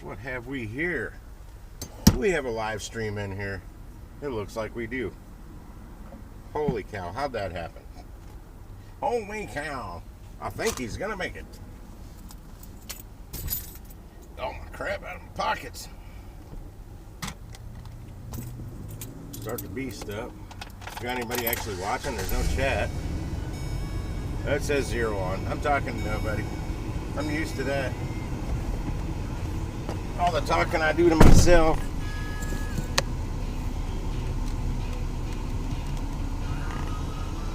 What have we here? We have a live stream in here. It looks like we do. Holy cow, how'd that happen? Holy cow. I think he's gonna make it. Oh my crap, out of my pockets. Start the beast up. Got anybody actually watching? There's no chat. That says 0 on. I'm talking to nobody. I'm used to that. All the talking I do to myself.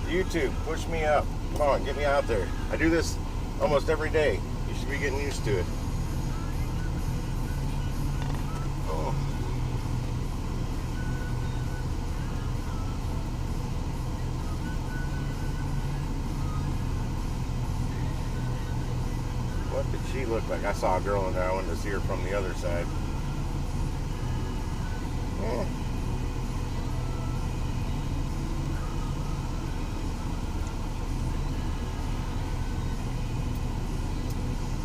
YouTube, push me up. Come on, get me out there. I do this almost every day. You should be getting used to it. Oh. What did she look like? I saw a girl in there. I wanted to see her from the other side. Oh.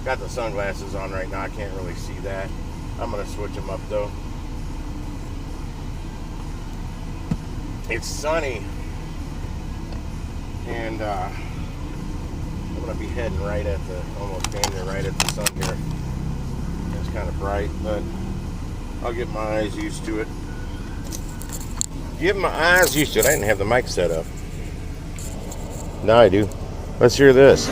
Got the sunglasses on right now. I can't really see that. I'm going to switch them up though. It's sunny. And I'm going to be heading right at the, almost standing right at the sun here. It's kind of bright, but I'll get my eyes used to it. Get my eyes used to it. I didn't have the mic set up. Now I do. Let's hear this.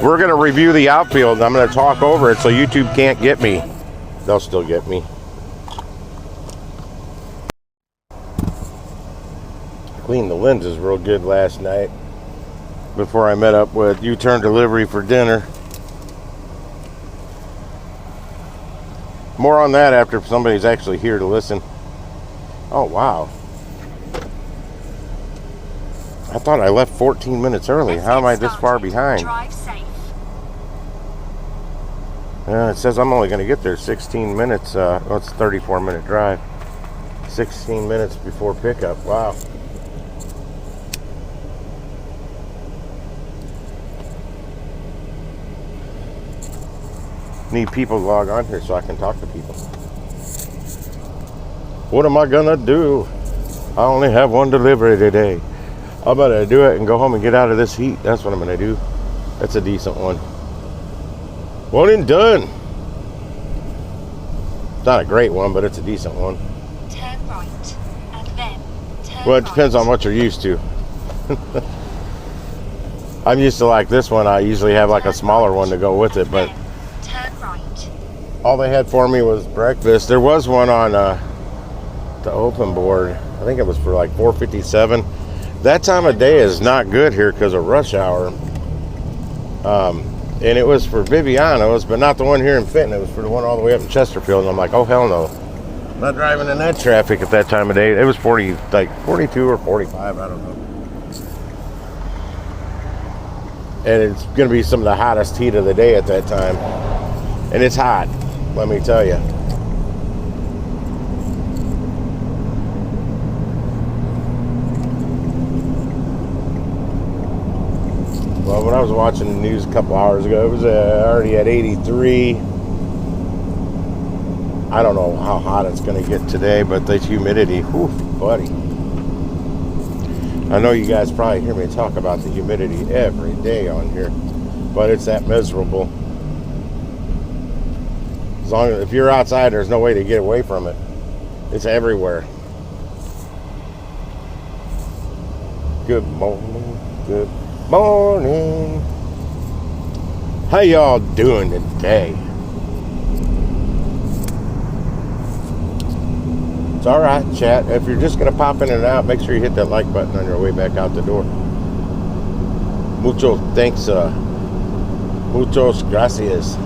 We're going to review the outfield. I'm going to talk over it so YouTube can't get me. They'll still get me. Cleaned the lenses real good last night before I met up with U-Turn Delivery for dinner. More on that after somebody's actually here to listen. Oh, wow. I thought I left 14 minutes early. How am I this far behind? Drive safe. It says I'm only going to get there 16 minutes. Well, it's a 34-minute drive. 16 minutes before pickup. Wow. Need people to log on here so I can talk to people. What am I going to do? I only have one delivery today. I'm going to do it and go home and get out of this heat. That's what I'm going to do. That's a decent one. One and done. It's not a great one, but it's a decent one. Turn right and then turn Well, it depends on what you're used to. I'm used to like this one. I usually have like a smaller one to go with it, but turn right. all they had for me was breakfast. There was one on the open board. I think it was for like $4.57. That time of day is not good here because of rush hour. And it was for Viviano's, but not the one here in Fenton. It was for the one all the way up in Chesterfield. And I'm like, oh, hell no. I'm not driving in that traffic at that time of day. It was 42 or 45, I don't know. And it's going to be some of the hottest heat of the day at that time. And it's hot, let me tell you. Well, when I was watching the news a couple hours ago, it was already at 83. I don't know how hot it's going to get today, but the humidity, whew, buddy. I know you guys probably hear me talk about the humidity every day on here, but it's that miserable. As long as if you're outside, there's no way to get away from it. It's everywhere. Good morning. Good morning. How y'all doing today? It's all right, chat. If you're just gonna pop in and out, make sure you hit that like button on your way back out the door. Mucho thanks. Muchos gracias.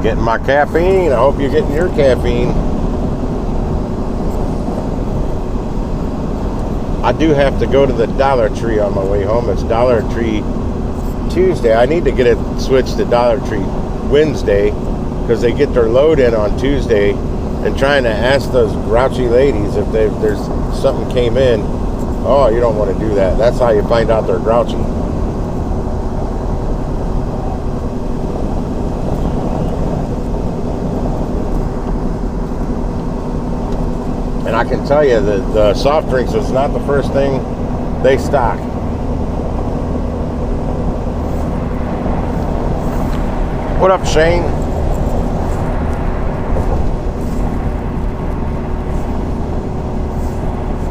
Getting my caffeine. I hope you're getting your caffeine. I do have to go to the Dollar Tree on my way home. It's Dollar Tree Tuesday. I need to get it switched to Dollar Tree Wednesday because they get their load in on Tuesday, and trying to ask those grouchy ladies if there's something came in. Oh, you don't want to do that. That's how you find out they're grouchy. And I can tell you that the soft drinks is not the first thing they stock. What up, Shane?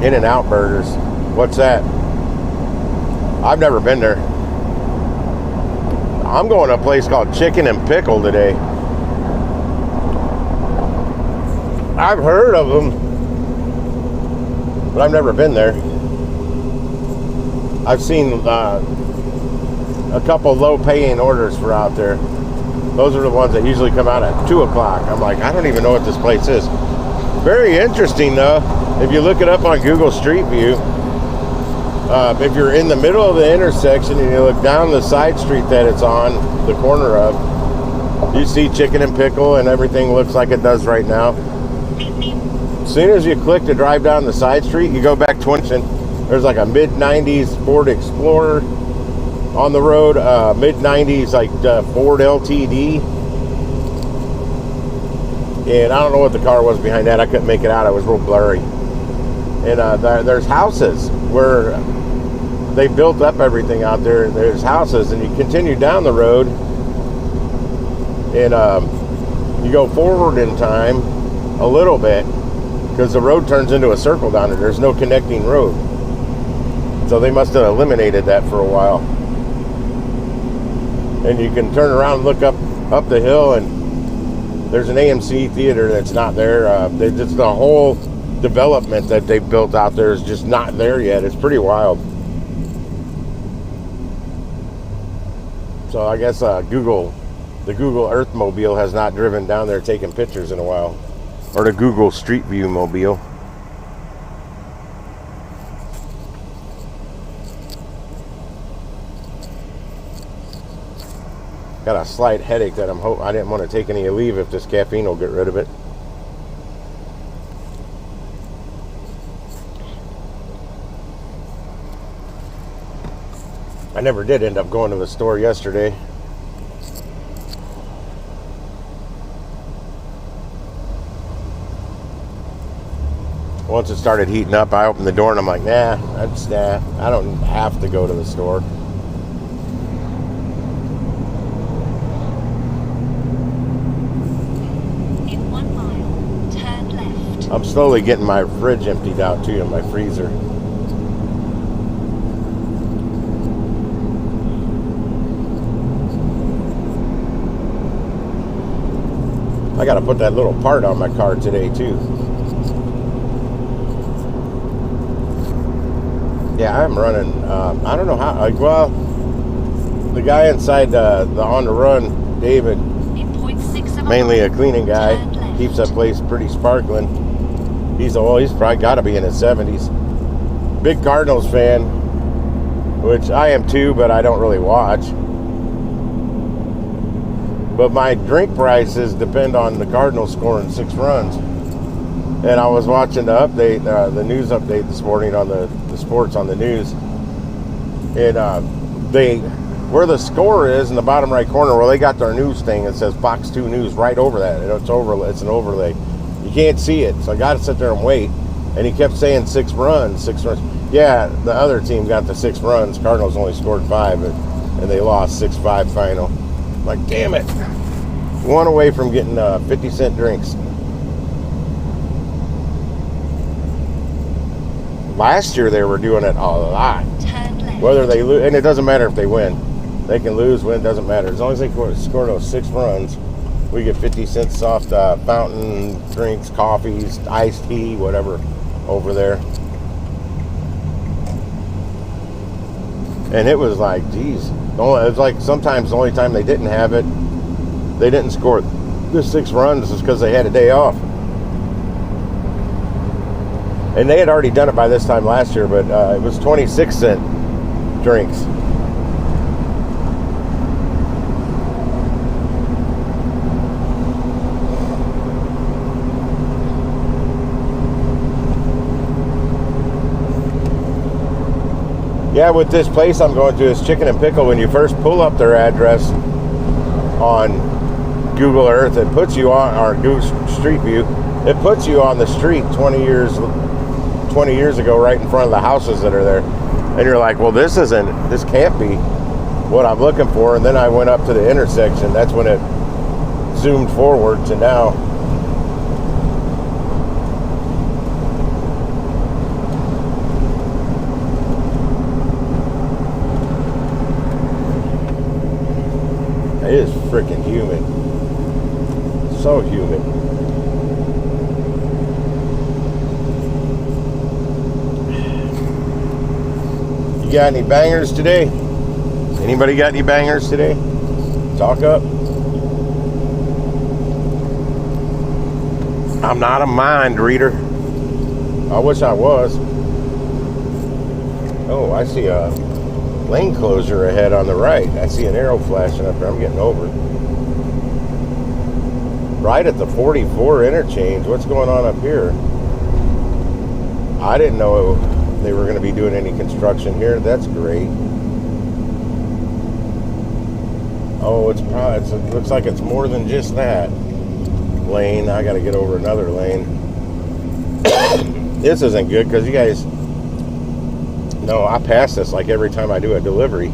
In-N-Out Burgers. What's that? I've never been there. I'm going to a place called Chicken and Pickle today. I've heard of them, but I've never been there. I've seen a couple low-paying orders for out there. Those are the ones that usually come out at 2 o'clock. I'm like, I don't even know what this place is. Very interesting, though. If you look it up on Google Street View, if you're in the middle of the intersection and you look down the side street that it's on, the corner of, you see Chicken and Pickle and everything looks like it does right now. As soon as you click to drive down the side street, you go back 20, and there's like a mid-90s Ford Explorer on the road, mid-90s like Ford LTD. And I don't know what the car was behind that. I couldn't make it out. It was real blurry. And there's houses where they built up everything out there. There's houses, and you continue down the road, and you go forward in time a little bit because the road turns into a circle down there. There's no connecting road. So they must have eliminated that for a while. And you can turn around and look up the hill, and there's an AMC theater that's not there. Just the whole development that they built out there is just not there yet. It's pretty wild. So I guess the Google Earth Mobile has not driven down there taking pictures in a while, or the Google Street View Mobile. Got a slight headache that I didn't want to take any leave if this caffeine will get rid of it. I never did end up going to the store yesterday. Once it started heating up, I opened the door and I'm like, nah, I don't have to go to the store. In 1 mile, turn left. I'm slowly getting my fridge emptied out too, in my freezer. I got to put that little part on my car today too. Yeah, I'm running. I don't know how. Well, the guy inside the On the Run, David, mainly a cleaning guy, keeps that place pretty sparkling. He's probably got to be in his 70s. Big Cardinals fan, which I am too, but I don't really watch. But my drink prices depend on the Cardinals scoring 6 runs. And I was watching the update, the news update this morning on the sports on the news. And where the score is in the bottom right corner, where they got their news thing, it says Fox 2 News right over that. It's an overlay. You can't see it, so I got to sit there and wait. And he kept saying 6 runs. Yeah, the other team got the 6 runs. Cardinals only scored 5, and they lost 6-5 final. Like, damn it. One away from getting 50-cent drinks. Last year they were doing it a lot. Whether they lose, and it doesn't matter if they win. They can lose, win, it doesn't matter. As long as they score those 6 runs, we get 50 cents soft fountain drinks, coffees, iced tea, whatever over there. And it was like, geez. It was like sometimes the only time they didn't have it, they didn't score This 6 runs is because they had a day off. And they had already done it by this time last year, but it was 26-cent drinks. Yeah, with this place I'm going to, is Chicken and Pickle. When you first pull up their address on Google Earth, it puts you on, or Google Street View, it puts you on the street 20 years ago, right in front of the houses that are there. And you're like, well, this can't be what I'm looking for. And then I went up to the intersection. That's when it zoomed forward to now. It is freaking humid. So humid. You got any bangers today? Anybody got any bangers today? Talk up. I'm not a mind reader. I wish I was. Oh, I see a lane closure ahead on the right. I see an arrow flashing up there. I'm getting over. Right at the 44 interchange. What's going on up here? I didn't know they were going to be doing any construction here. That's great. Oh, it looks like it's more than just that lane. I got to get over another lane. This isn't good because you guys know I pass this like every time I do a delivery.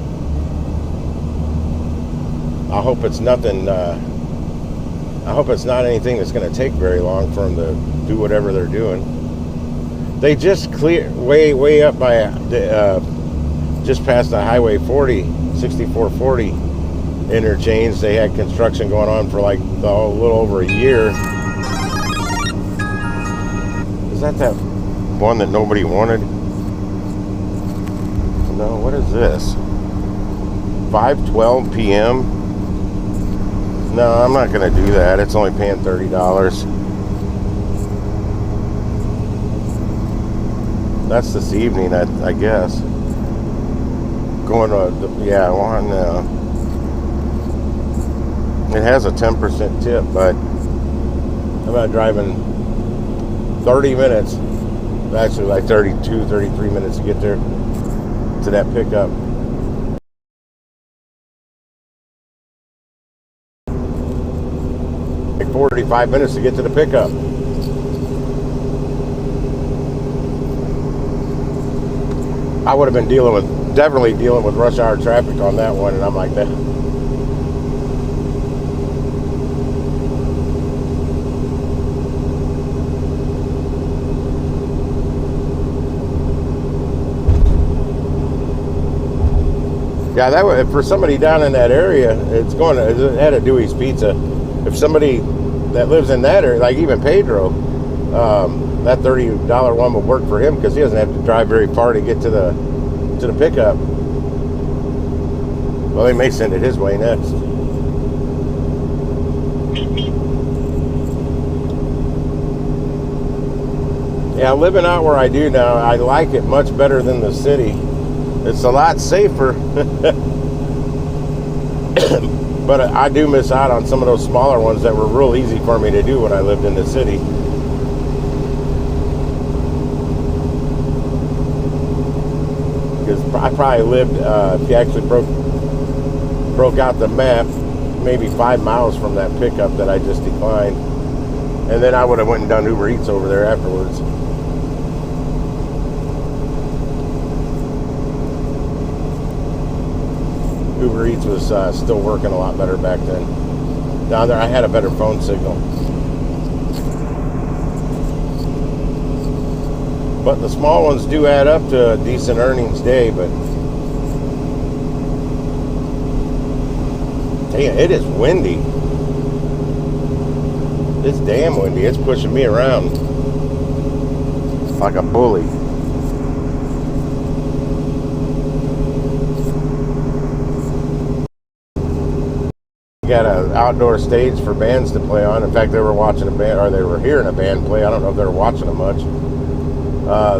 I hope it's nothing. I hope it's not anything that's going to take very long for them to do whatever they're doing. They just clear way up by just past the Highway 6440 interchange. They had construction going on for like a little over a year. Is that one that nobody wanted? No, what is this? 5:12 p.m. No, I'm not going to do that. It's only paying $30. That's this evening, I guess. Going to, yeah, one. It has a 10% tip, but I'm not driving 30 minutes. Actually, like 32, 33 minutes to get there to that pickup. Like 45 minutes to get to the pickup. I would have been definitely dealing with rush hour traffic on that one, and I'm like that. Yeah, that would, for somebody down in that area, it had a Dewey's Pizza. If somebody that lives in that area, like even Pedro, that $30 one would work for him because he doesn't have to drive very far to get to the pickup. Well, they may send it his way next. Yeah, living out where I do now, I like it much better than the city. It's a lot safer. But I do miss out on some of those smaller ones that were real easy for me to do when I lived in the city. Because I probably lived, if you actually broke out the map, maybe 5 miles from that pickup that I just declined. And then I would have went and done Uber Eats over there afterwards. Uber Eats was still working a lot better back then. Down there, I had a better phone signal. But the small ones do add up to a decent earnings day, but damn, it is windy. It's damn windy. It's pushing me around like a bully. got an outdoor stage for bands to play on. In fact, they were watching a band, or they were hearing a band play. I don't know if they were watching them much.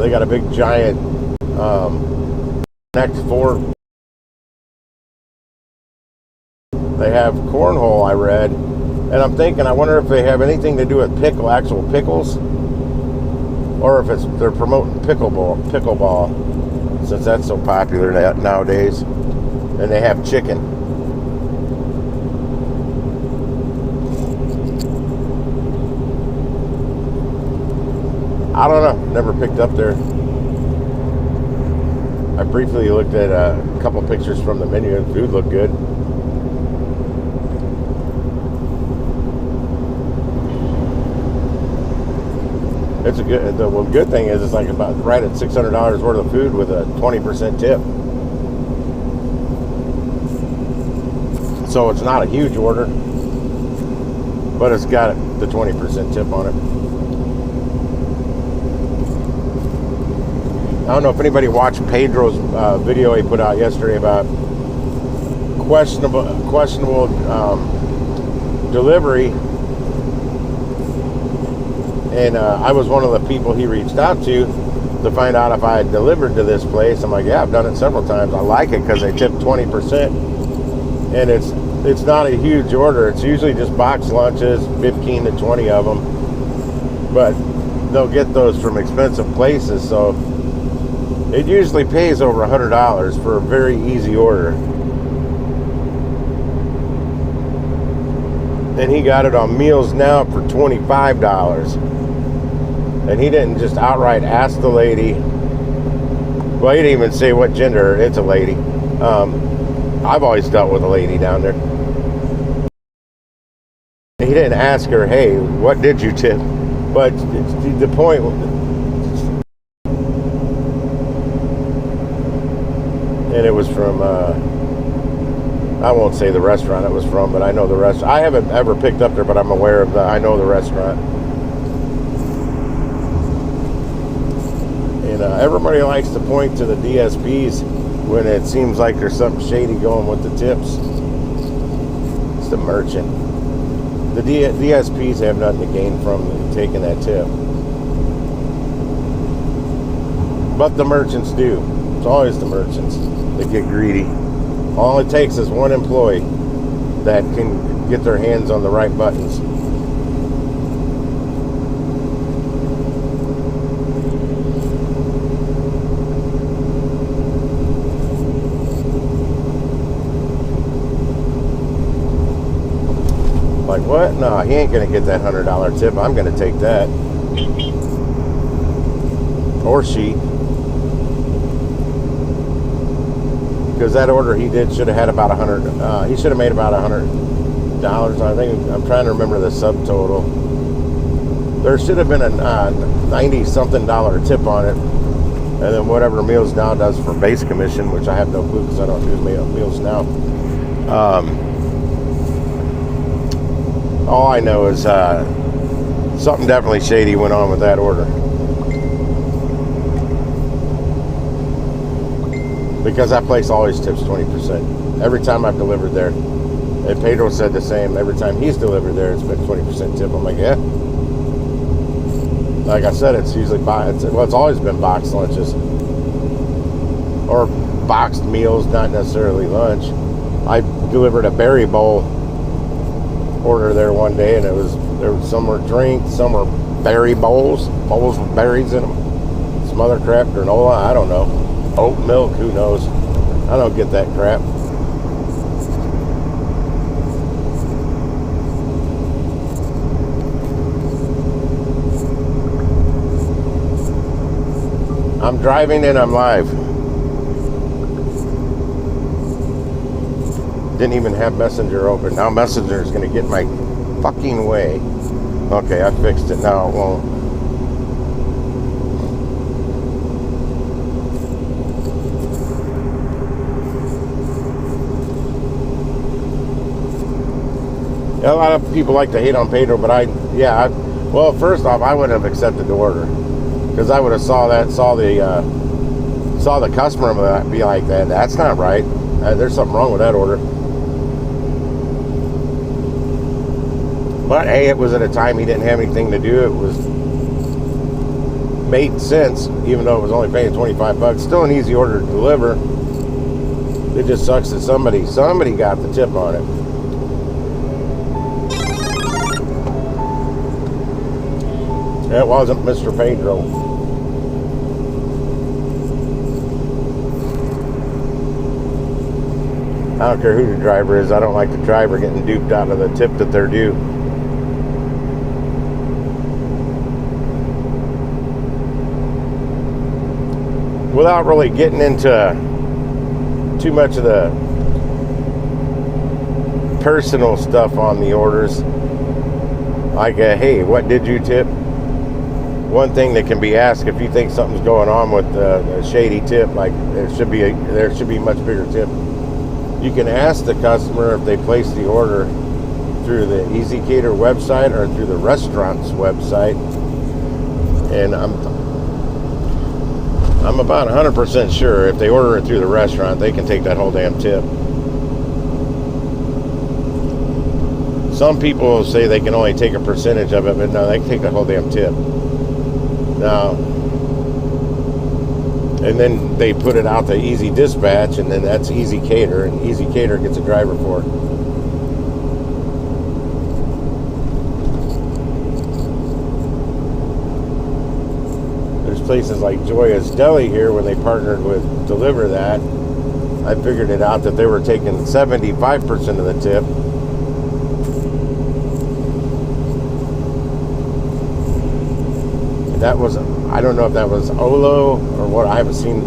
They got a big giant Connect 4. They have cornhole, I read, and I'm thinking, I wonder if they have anything to do with actual pickles, or if they're promoting pickleball, since that's so popular nowadays. And they have chicken. I don't know. Never picked up there. I briefly looked at a couple pictures from the menu, and food looked good. It's a good. The good thing is, it's like about right at $600 worth of food with a 20% tip. So it's not a huge order, but it's got the 20% tip on it. I don't know if anybody watched Pedro's video he put out yesterday about questionable delivery, and I was one of the people he reached out to find out if I had delivered to this place. I'm like, yeah, I've done it several times. I like it because they tip 20%, and it's not a huge order. It's usually just box lunches, 15 to 20 of them, but they'll get those from expensive places, so it usually pays over $100 for a very easy order. And he got it on Meals Now for $25. And he didn't just outright ask the lady. Well, he didn't even say what gender. It's a lady. I've always dealt with a lady down there. He didn't ask her, hey, what did you tip? But the point, and it was from, I won't say the restaurant it was from, but I know the restaurant. I haven't ever picked up there, but I'm aware of I know the restaurant. And everybody likes to point to the DSPs when it seems like there's something shady going with the tips. It's the merchant. The DSPs have nothing to gain from taking that tip. But the merchants do. It's always the merchants that get greedy. All it takes is one employee that can get their hands on the right buttons. Like, what? No, he ain't gonna get that $100 tip. I'm gonna take that. Or she. Because that order he did should have had about he should have made about $100. I think, I'm trying to remember the subtotal. There should have been a $90-something tip on it, and then whatever Meals Now does for base commission, which I have no clue because I don't do Meals Now. All I know is something definitely shady went on with that order. Because that place always tips 20%. Every time I've delivered there. And Pedro said the same. Every time he's delivered there, it's been 20% tip. I'm like, yeah. Like I said, it's usually it's always been boxed lunches. Or boxed meals, not necessarily lunch. I delivered a berry bowl order there one day, and some were drinks, some were berry bowls with berries in them. Some other crap, granola, I don't know. Oat milk, who knows? I don't get that crap. I'm driving and I'm live. Didn't even have Messenger open. Now Messenger is going to get in my fucking way. Okay, I fixed it. Now it won't. A lot of people like to hate on Pedro, but well, first off, I wouldn't have accepted the order because I would have saw the customer be like, that's not right. There's something wrong with that order. But hey, it was at a time he didn't have anything to do. It was made sense, even though it was only paying 25 bucks. Still an easy order to deliver. It just sucks that somebody got the tip on it. It wasn't Mr. Pedro. I don't care who the driver is. I don't like the driver getting duped out of the tip that they're due. Without really getting into too much of the personal stuff on the orders, like, hey, what did you tip? One thing that can be asked if you think something's going on with a shady tip, like there should be a much bigger tip. You can ask the customer if they placed the order through the EasyCater website or through the restaurant's website, and I'm about 100% sure if they order it through the restaurant, they can take that whole damn tip. Some people say they can only take a percentage of it, but no, they can take the whole damn tip. Now, and then they put it out to Easy Dispatch, and then that's EasyCater, and EasyCater gets a driver for it. There's places like Joya's Deli here, when they partnered with Deliver That, I figured it out that they were taking 75% of the tip. That was, I don't know if that was Olo or what. I haven't seen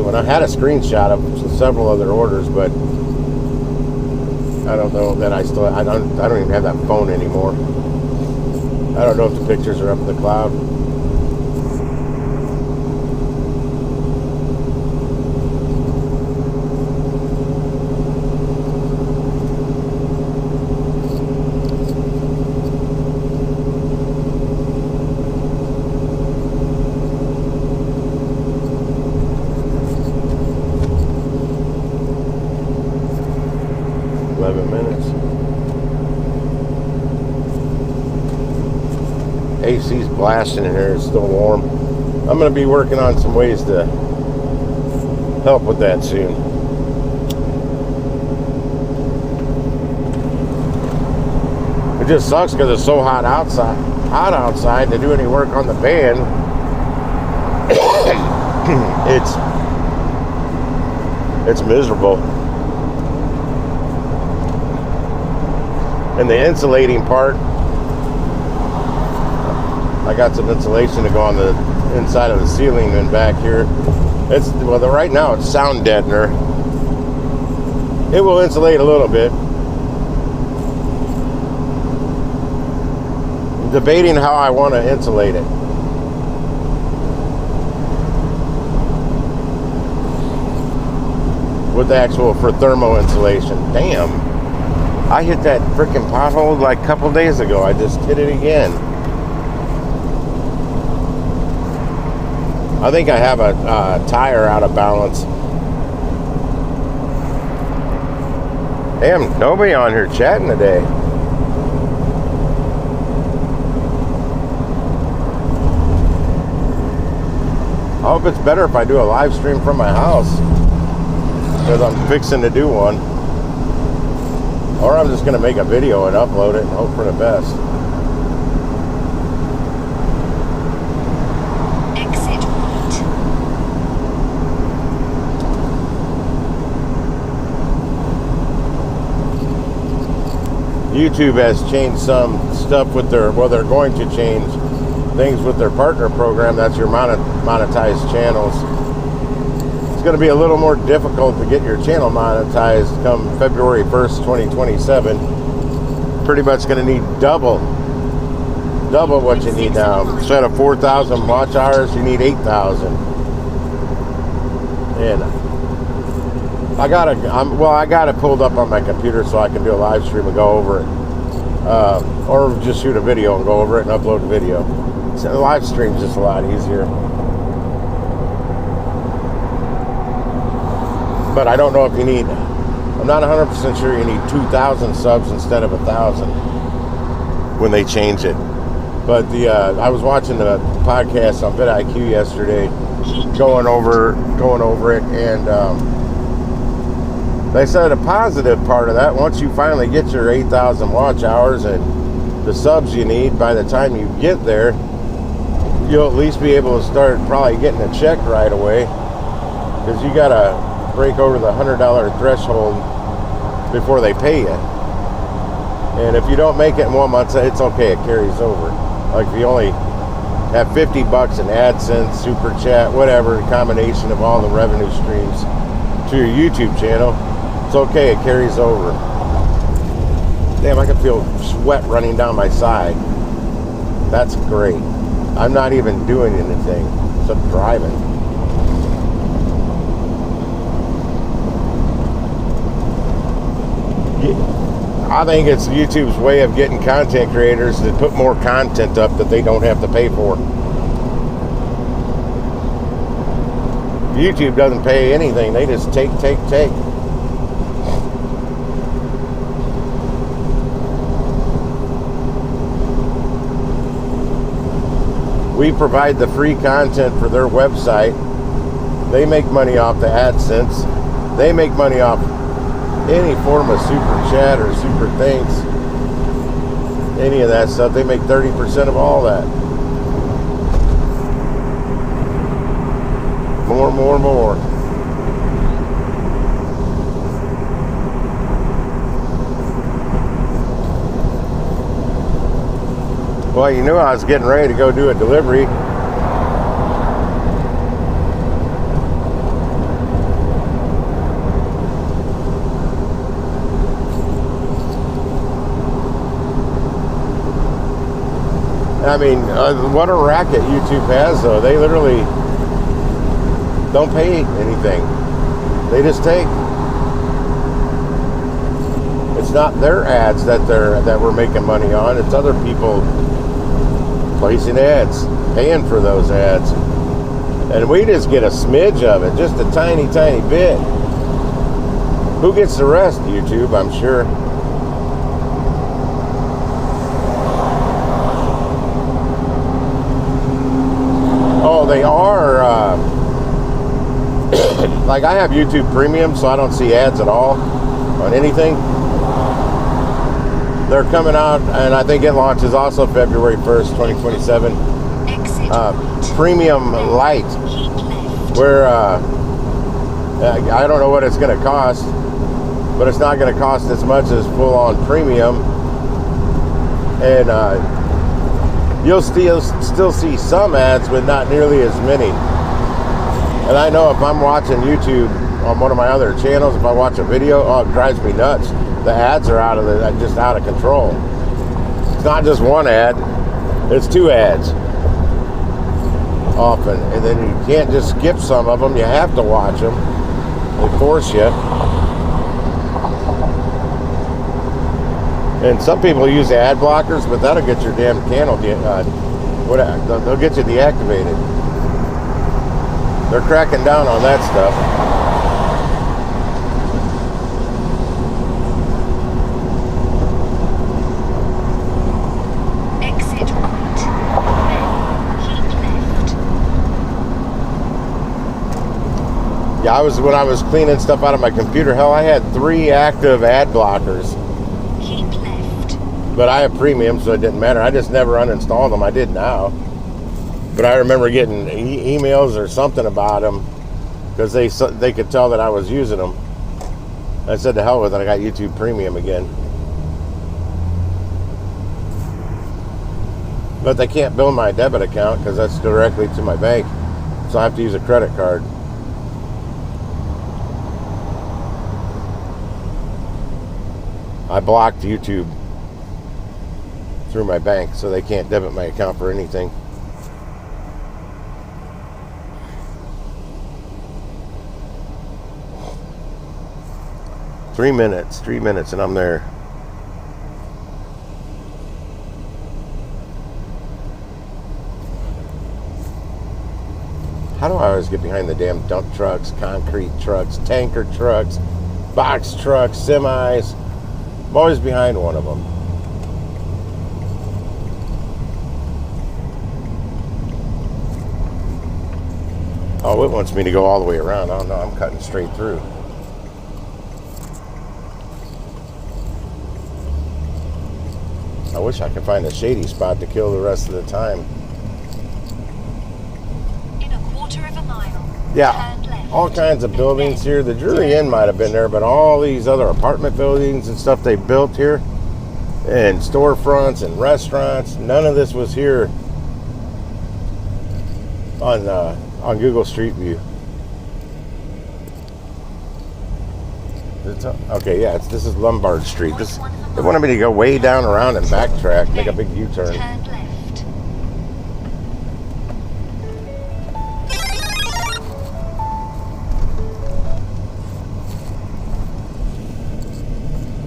when I had a screenshot of several other orders, but I don't know that I don't even have that phone anymore. I don't know if the pictures are up in the cloud. AC's blasting in here. It's still warm. I'm going to be working on some ways to help with that soon. It just sucks because it's so hot outside to do any work on the van. It's miserable. And the insulating part, I got some insulation to go on the inside of the ceiling and back here. Right now it's sound deadener. It will insulate a little bit. I'm debating how I want to insulate it. With for thermo insulation. Damn. I hit that freaking pothole like a couple days ago. I just hit it again. I think I have a tire out of balance. Damn, nobody on here chatting today. I hope it's better if I do a live stream from my house, because I'm fixing to do one. Or I'm just going to make a video and upload it and hope for the best. Exit right. YouTube has changed some stuff with they're going to change things with their partner program. That's your monetized channels. It's going to be a little more difficult to get your channel monetized come February 1st, 2027. Pretty much going to need double what you need now. Instead of 4,000 watch hours, you need 8,000. And I got it pulled up on my computer so I can do a live stream and go over it. Or just shoot a video and go over it and upload the video. So the live stream's just a lot easier. But I don't know if you need, I'm not 100% sure you need 2,000 subs instead of 1,000. when they change it. But I was watching the podcast on vidIQ yesterday, going over it, and they said a positive part of that, once you finally get your 8,000 watch hours and the subs you need, by the time you get there, you'll at least be able to start probably getting a check right away, because you gotta break over the $100 threshold before they pay you. And if you don't make it in 1 month, it's okay, it carries over. Like if you only have 50 bucks in AdSense, Super Chat, whatever, a combination of all the revenue streams to your YouTube channel, it's okay, it carries over. Damn, I can feel sweat running down my side. That's great. I'm not even doing anything except driving. I think it's YouTube's way of getting content creators to put more content up that they don't have to pay for. YouTube doesn't pay anything. They just take. We provide the free content for their website. They make money off the AdSense. They make money off any form of super chat or super thanks. Any of that stuff. They make 30% of all that. More. Well, you knew I was getting ready to go do a delivery. I mean, what a racket YouTube has, though. They literally don't pay anything. They just take. It's not their ads that we're making money on. It's other people placing ads, paying for those ads. And we just get a smidge of it, just a tiny bit. Who gets the rest? YouTube, I'm sure. Oh, they are, like I have YouTube Premium, so I don't see ads at all on anything. They're coming out, and I think it launches also February 1st, 2027. Premium Lite, where I don't know what it's going to cost, but it's not going to cost as much as full-on Premium. And you'll still see some ads, but not nearly as many. And I know if I'm watching YouTube on one of my other channels, if I watch a video, oh, it drives me nuts. The ads are just out of control. It's not just one ad, it's two ads often. And then you can't just skip some of them, you have to watch them. They force you. And some people use ad blockers, but that'll get your damn channel, they'll get you deactivated. They're cracking down on that stuff. Yeah, when I was cleaning stuff out of my computer, hell, I had 3 active ad blockers. Keep left. But I have Premium, so it didn't matter. I just never uninstalled them. I did now. But I remember getting emails or something about them because they could tell that I was using them. I said, to hell with it, I got YouTube Premium again. But they can't bill my debit account because that's directly to my bank. So I have to use a credit card. I blocked YouTube through my bank, so they can't debit my account for anything. Three minutes, and I'm there. How do I always get behind the damn dump trucks, concrete trucks, tanker trucks, box trucks, semis? I'm always behind one of them. Oh, it wants me to go all the way around. Oh no, I'm cutting straight through. I wish I could find a shady spot to kill the rest of the time. In a quarter of a mile. Yeah, Turn left. all kinds of buildings here. The Drury Inn might have been there, but all these other apartment buildings and stuff they built here, and storefronts and restaurants, none of this was here on Google Street View. Okay, yeah, this is Lombard Street. They wanted me to go way down around and backtrack, make a big U-turn. Turn left.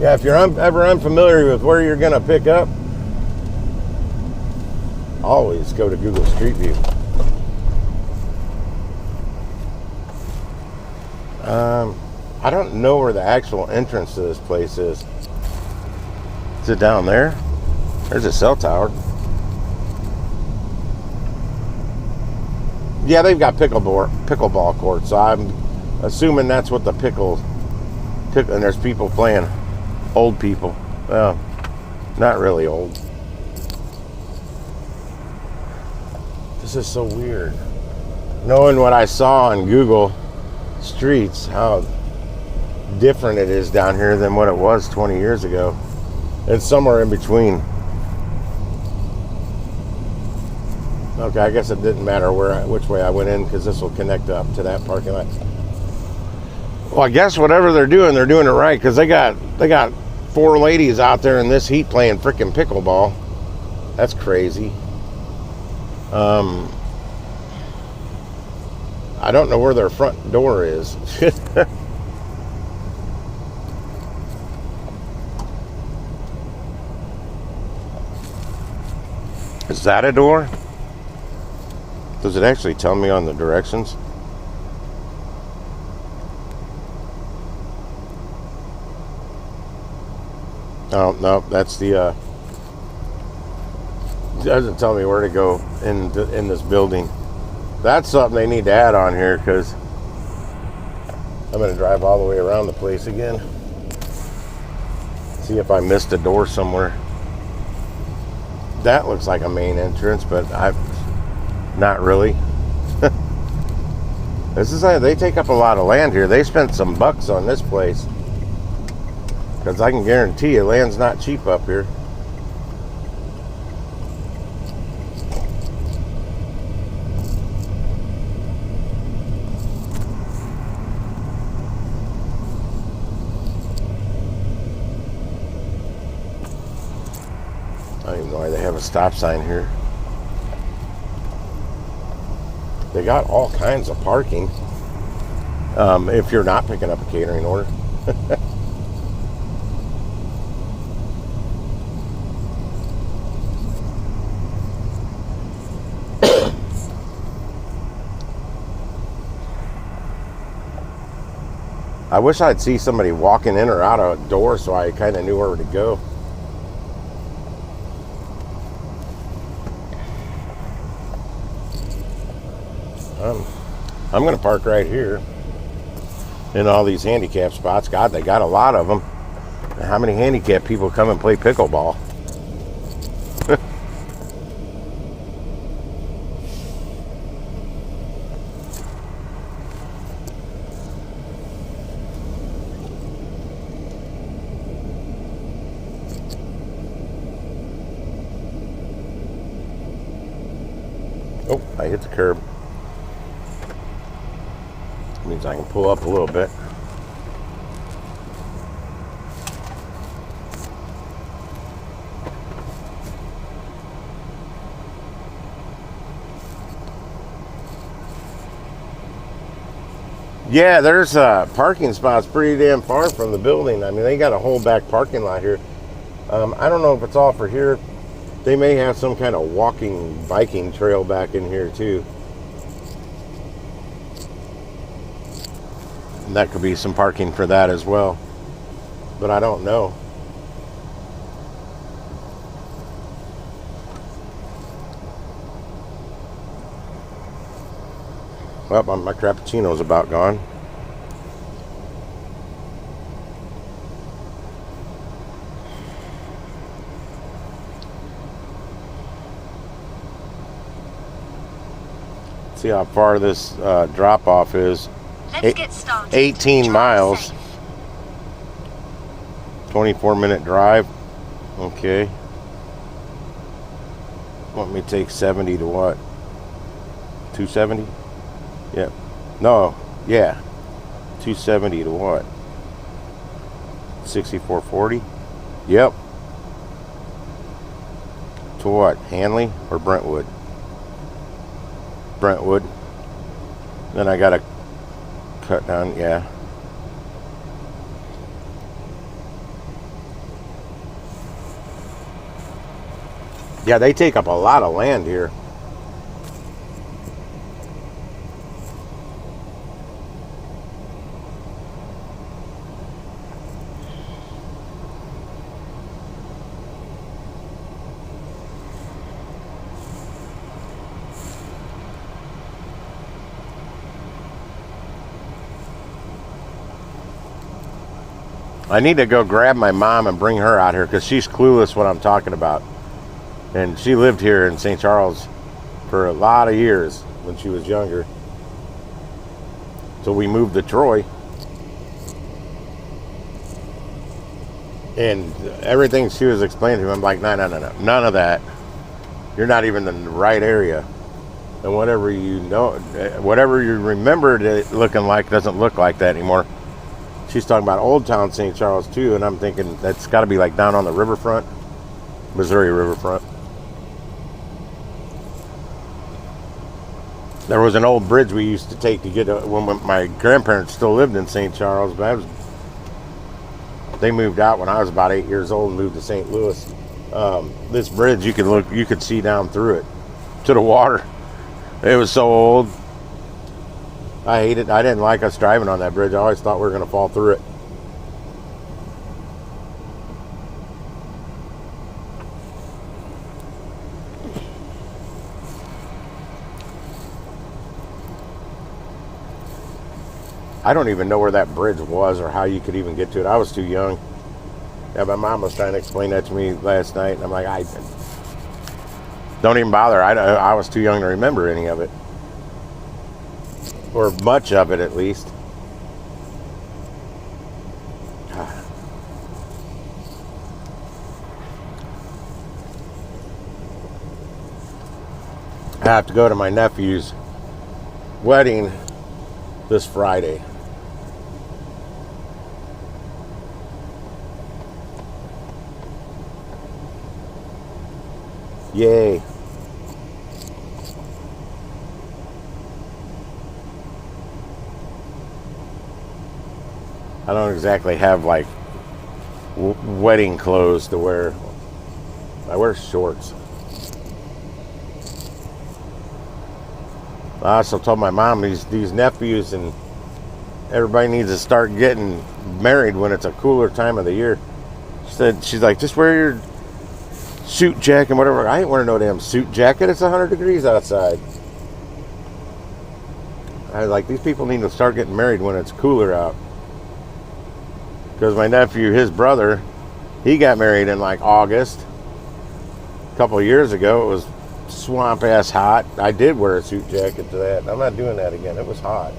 Yeah, if you're ever unfamiliar with where you're going to pick up, always go to Google Street View. I don't know where the actual entrance to this place is. Is it down there? There's a cell tower. Yeah, they've got pickleball courts, so I'm assuming that's what the and there's people playing. Old people. Well, not really old. This is so weird. Knowing what I saw on Google Streets, how different it is down here than what it was 20 years ago. It's somewhere in between. Okay, I guess it didn't matter which way I went in because this will connect up to that parking lot. Well, I guess whatever they're doing it right because they got 4 ladies out there in this heat playing freaking pickleball. That's crazy. I don't know where their front door is. Is that a door? Does it actually tell me on the directions? Oh, no, that's the, it doesn't tell me where to go in this building. That's something they need to add on here because I'm going to drive all the way around the place again. See if I missed a door somewhere. That looks like a main entrance, but not really. They take up a lot of land here. They spent some bucks on this place. Because I can guarantee you, land's not cheap up here. I don't even know why they have a stop sign here. They got all kinds of parking. If you're not picking up a catering order. I wish I'd see somebody walking in or out of a door so I kind of knew where to go. I'm going to park right here in all these handicap spots. God, they got a lot of them. How many handicapped people come and play pickleball? Oh, I hit the curb. Means I can pull up a little bit. Yeah, there's parking spots pretty damn far from the building. I mean, they got a whole back parking lot here. I don't know if it's all for here. They may have some kind of walking, biking trail back in here too. And that could be some parking for that as well. But I don't know. Well, my cappuccino's about gone. See how far this drop off is. Let's get started. 18 Drive miles. safe. 24-minute drive. Okay. Want me to take 70 to what? 270? Yeah. No. Yeah. 270 to what? 6440? Yep. To what? Hanley or Brentwood? Brentwood. Then I gotta cut down, yeah. Yeah, they take up a lot of land here. I need to go grab my mom and bring her out here because she's clueless what I'm talking about. And she lived here in St. Charles for a lot of years when she was younger. So we moved to Troy. And everything she was explaining to me, I'm like, no. None of that. You're not even in the right area. And whatever you know, whatever you remembered it looking like doesn't look like that anymore. She's talking about Old Town St. Charles too, and I'm thinking that's got to be like down on the riverfront, Missouri riverfront. There was an old bridge we used to take to get when my grandparents still lived in St. Charles, but they moved out when I was about 8 years old and moved to St. Louis. This bridge, you could see down through it to the water. It was so old. I hated it. I didn't like us driving on that bridge. I always thought we were going to fall through it. I don't even know where that bridge was or how you could even get to it. I was too young. Yeah, my mom was trying to explain that to me last night, and I'm like, don't even bother. I was too young to remember any of it. Or much of it, at least. I have to go to my nephew's wedding this Friday. Yay. I don't exactly have like wedding clothes to wear. I wear shorts. I also told my mom these nephews and everybody needs to start getting married when it's a cooler time of the year. She's like, just wear your suit jacket and whatever. I ain't wearing no damn suit jacket. It's 100 degrees outside. I was like, these people need to start getting married when it's cooler out. Because my nephew, his brother, he got married in like August. A couple of years ago, it was swamp ass hot. I did wear a suit jacket to that. I'm not doing that again. It was hot.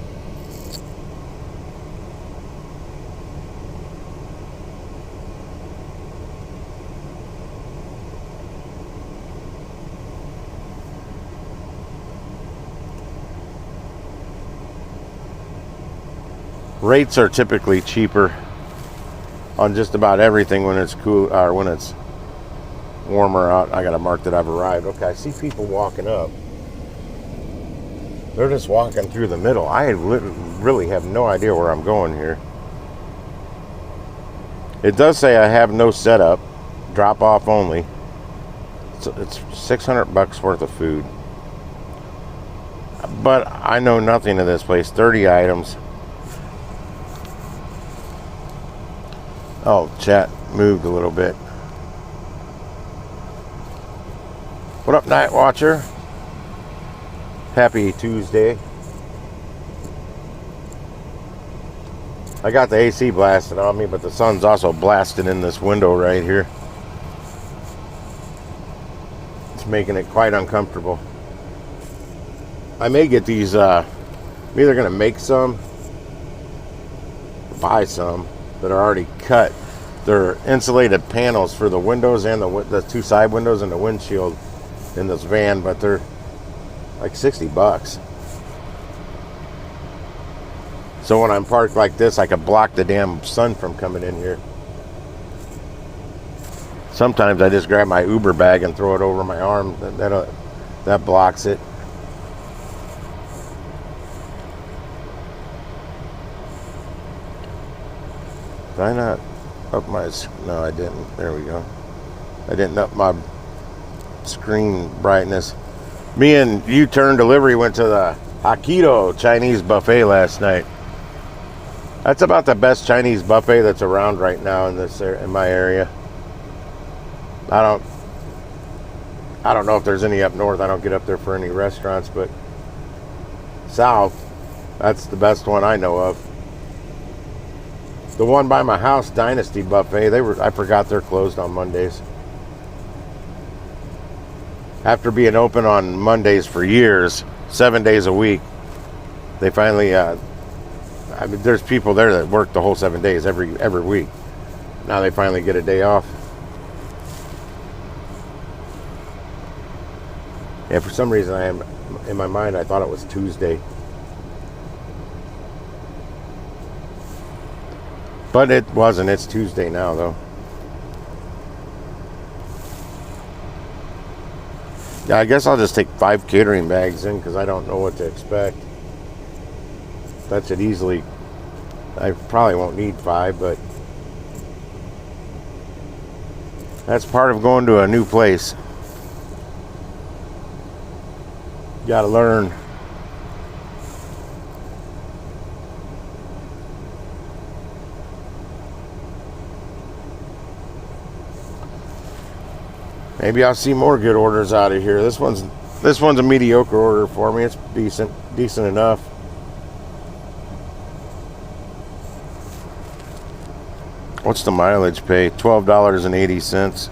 Rates are typically cheaper on just about everything when it's cool or when it's warmer out. I gotta mark that I've arrived. Okay, I see people walking up. They're just walking through the middle. I really have no idea where I'm going here. It does say I have no setup, drop off only. It's $600 worth of food. But I know nothing of this place. 30 items. Oh, chat moved a little bit. What up, Night Watcher? Happy Tuesday. I got the AC blasting on me, but the sun's also blasting in this window right here. It's making it quite uncomfortable. I may get these, I'm either going to make some, buy some that are already cut. They're insulated panels for the windows and the two side windows and the windshield in this van, but they're like $60. So when I'm parked like this, I can block the damn sun from coming in here. Sometimes I just grab my Uber bag and throw it over my arm. That blocks it. Did I not up my... No, I didn't. There we go. I didn't up my screen brightness. Me and U-Turn Delivery went to the Hokkaido Chinese buffet last night. That's about the best Chinese buffet that's around right now in my area. I don't know if there's any up north. I don't get up there for any restaurants, but south, that's the best one I know of. The one by my house, Dynasty Buffet, I forgot they're closed on Mondays. After being open on Mondays for years, 7 days a week, they finally, I mean, there's people there that work the whole 7 days every week. Now they finally get a day off. Yeah, for some reason in my mind I thought it was Tuesday. But it wasn't. It's Tuesday now though. Yeah, I guess I'll just take 5 catering bags in because I don't know what to expect. That should easily... I probably won't need 5, but... that's part of going to a new place. You gotta learn. Maybe I'll see more good orders out of here. This one's a mediocre order for me. It's decent enough. What's the mileage pay? $12.80.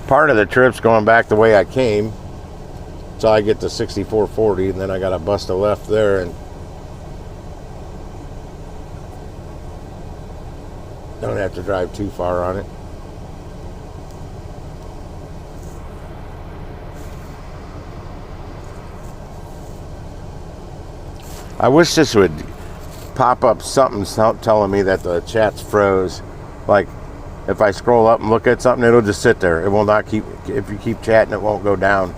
Part of the trip's going back the way I came, so I get to 6440, and then I got to bust a left there and don't have to drive too far on it. I wish this would pop up something telling me that the chat's froze. Like, if I scroll up and look at something, it'll just sit there. It will not keep... if you keep chatting, it won't go down.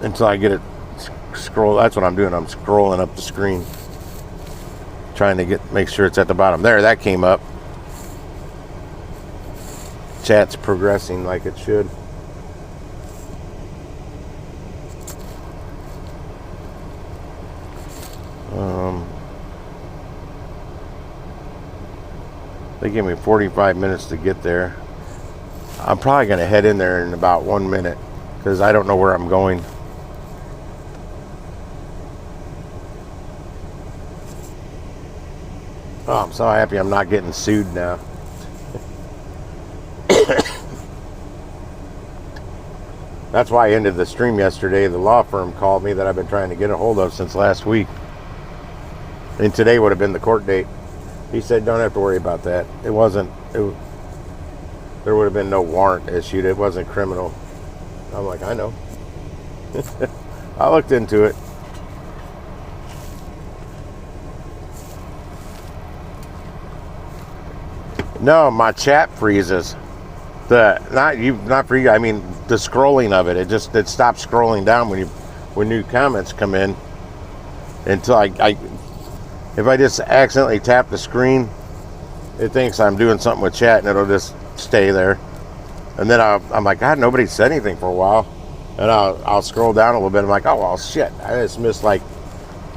Until I get it scroll. That's what I'm doing. I'm scrolling up the screen. Trying to make sure it's at the bottom. There, that came up. Chat's progressing like it should. They gave me 45 minutes to get there. I'm probably going to head in there in about 1 minute because I don't know where I'm going. Oh, I'm so happy I'm not getting sued now. That's why I ended the stream yesterday. The law firm called me that I've been trying to get a hold of since last week. And today would have been the court date. He said, don't have to worry about that. There would have been no warrant issued. It wasn't criminal. I'm like, I know. I looked into it. No, my chat freezes. Not for you. I mean, the scrolling of it. It stops scrolling down when new comments come in. Until if I just accidentally tap the screen, it thinks I'm doing something with chat, and it'll just stay there. And then I'm like, God, nobody said anything for a while. And I'll scroll down a little bit. I'm like, oh well, shit. I just missed like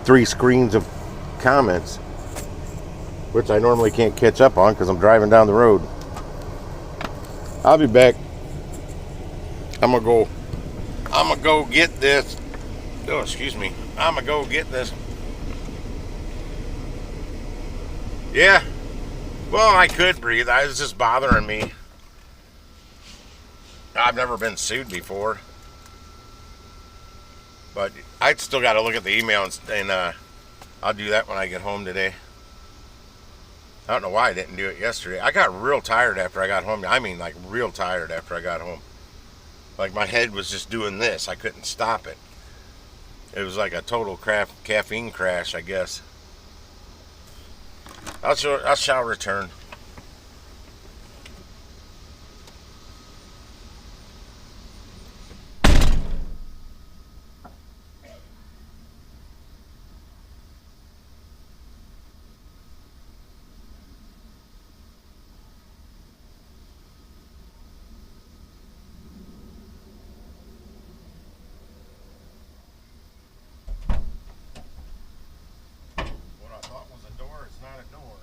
3 screens of comments, which I normally can't catch up on because I'm driving down the road. I'll be back. I'm gonna go get this. Oh, excuse me. I'm gonna go get this. Yeah. Well, I could breathe. I was just bothering me. I've never been sued before, but I still got to look at the email and I'll do that when I get home today. I don't know why I didn't do it yesterday. I got real tired after I got home. I mean, like real tired after I got home. Like my head was just doing this. I couldn't stop it. It was like a total caffeine crash, I guess. I shall return. What I thought was a door, it's not a door.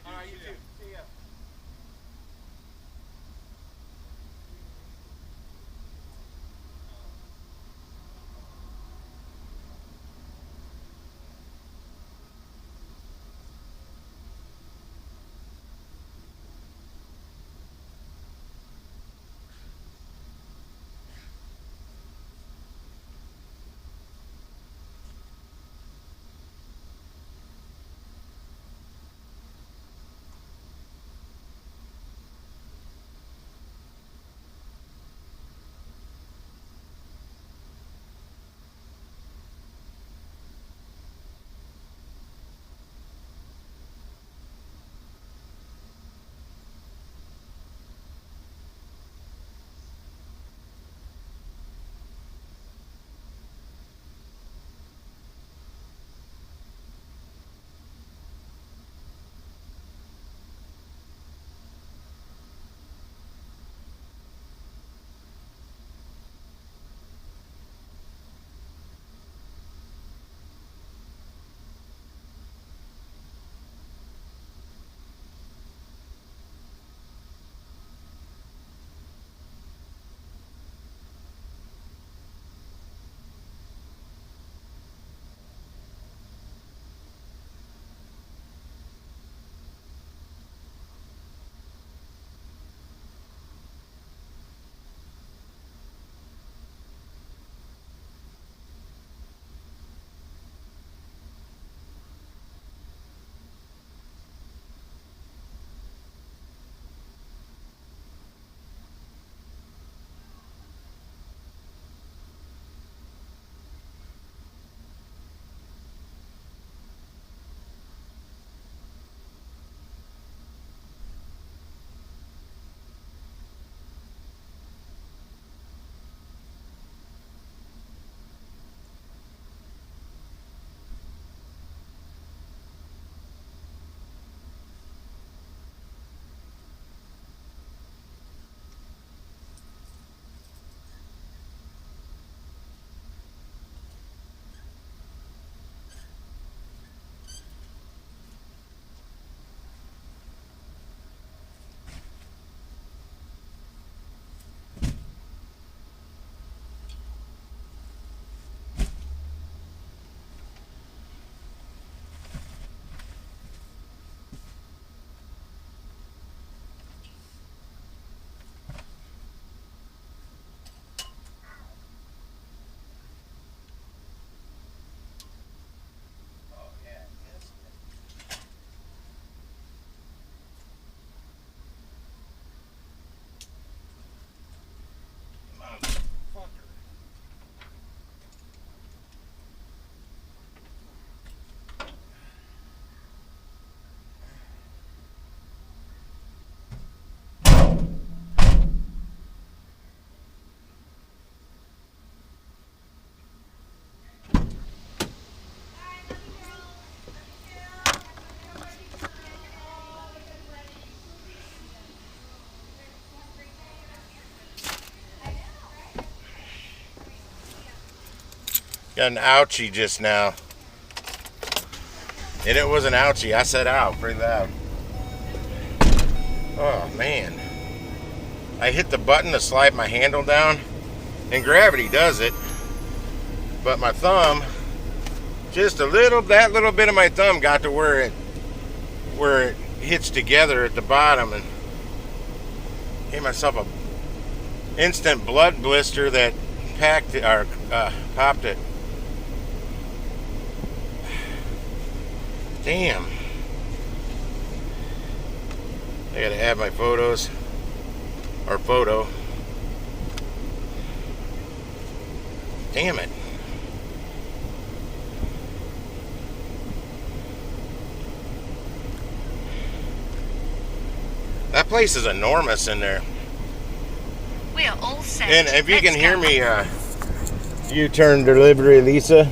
All right, you too. See ya. Got an ouchie just now. And it was an ouchie. I said out pretty loud. Oh, man. I hit the button to slide my handle down, and gravity does it. But my thumb, just that little bit of my thumb got to where it hits together at the bottom, and gave myself a instant blood blister that popped it. Damn. I gotta add my photos. Or photo. Damn it. That place is enormous in there. We are all set. And if you Let's can hear go. me, U-turn delivery, Lisa.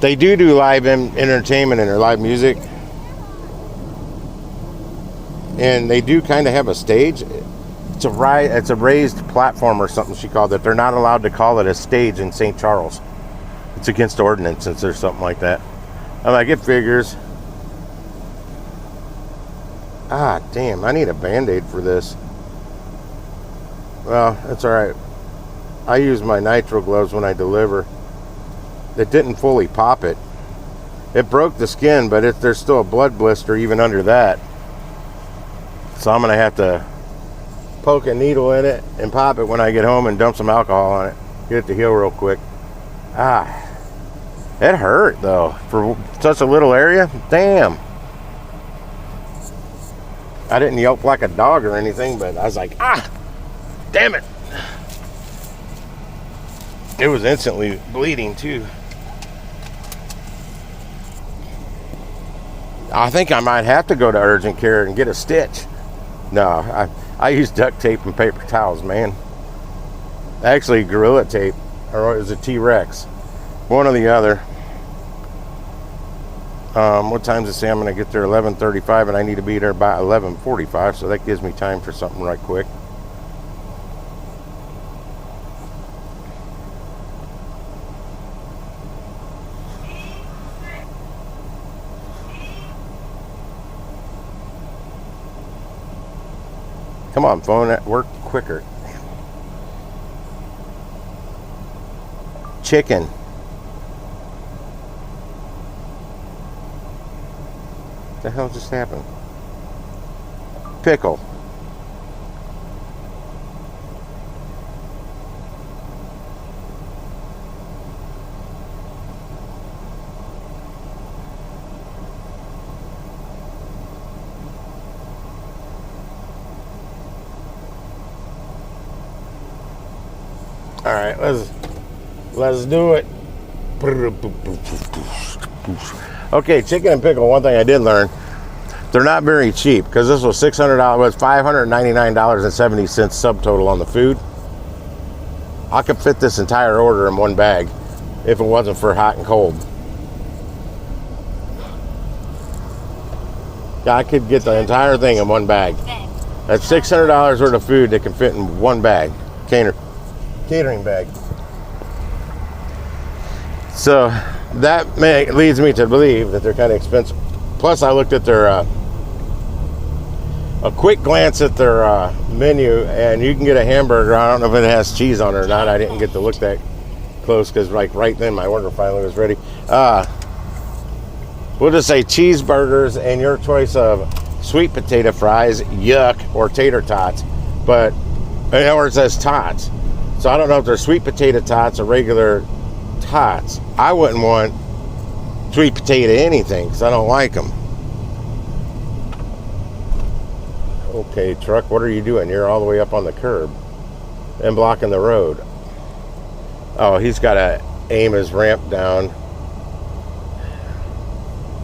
They do live entertainment and live music, and they do kind of have a stage. It's a raised platform or something she called it. They're not allowed to call it a stage in St. Charles. It's against ordinances or something like that. I'm like, it figures. Ah, damn, I need a Band-Aid for this. Well, that's alright. I use my nitro gloves when I deliver. It didn't fully pop it. It broke the skin, but there's still a blood blister even under that. So I'm going to have to poke a needle in it and pop it when I get home and dump some alcohol on it. Get it to heal real quick. Ah, it hurt though for such a little area. Damn. I didn't yelp like a dog or anything, but I was like, ah, damn it. It was instantly bleeding too. I think I might have to go to urgent care and get a stitch. No, I use duct tape and paper towels, man. Actually, Gorilla Tape, or it was a T-Rex. One or the other. What time does it say I'm going to get there? 11:35, and I need to be there by 11:45, so that gives me time for something right quick. Come on, phone, work quicker. Chicken. What the hell just happened? Pickle. All right, let's do it. Okay, chicken and pickle. One thing I did learn, they're not very cheap because this was $600. Was $599.70 subtotal on the food. I could fit this entire order in one bag if it wasn't for hot and cold. I could get the entire thing in one bag. That's $600 worth of food that can fit in one bag. Catering bag. So that leads me to believe that they're kind of expensive. Plus, I looked at their a quick glance at their menu, and you can get a hamburger. I don't know if it has cheese on it or not. I didn't get to look that close because like right then my order finally was ready. We'll just say cheeseburgers and your choice of sweet potato fries, yuck, or tater tots. But or it says tots. So I don't know if they're sweet potato tots or regular tots. I wouldn't want sweet potato anything because I don't like them. Okay, truck, what are you doing? You're all the way up on the curb and blocking the road. Oh, he's got to aim his ramp down.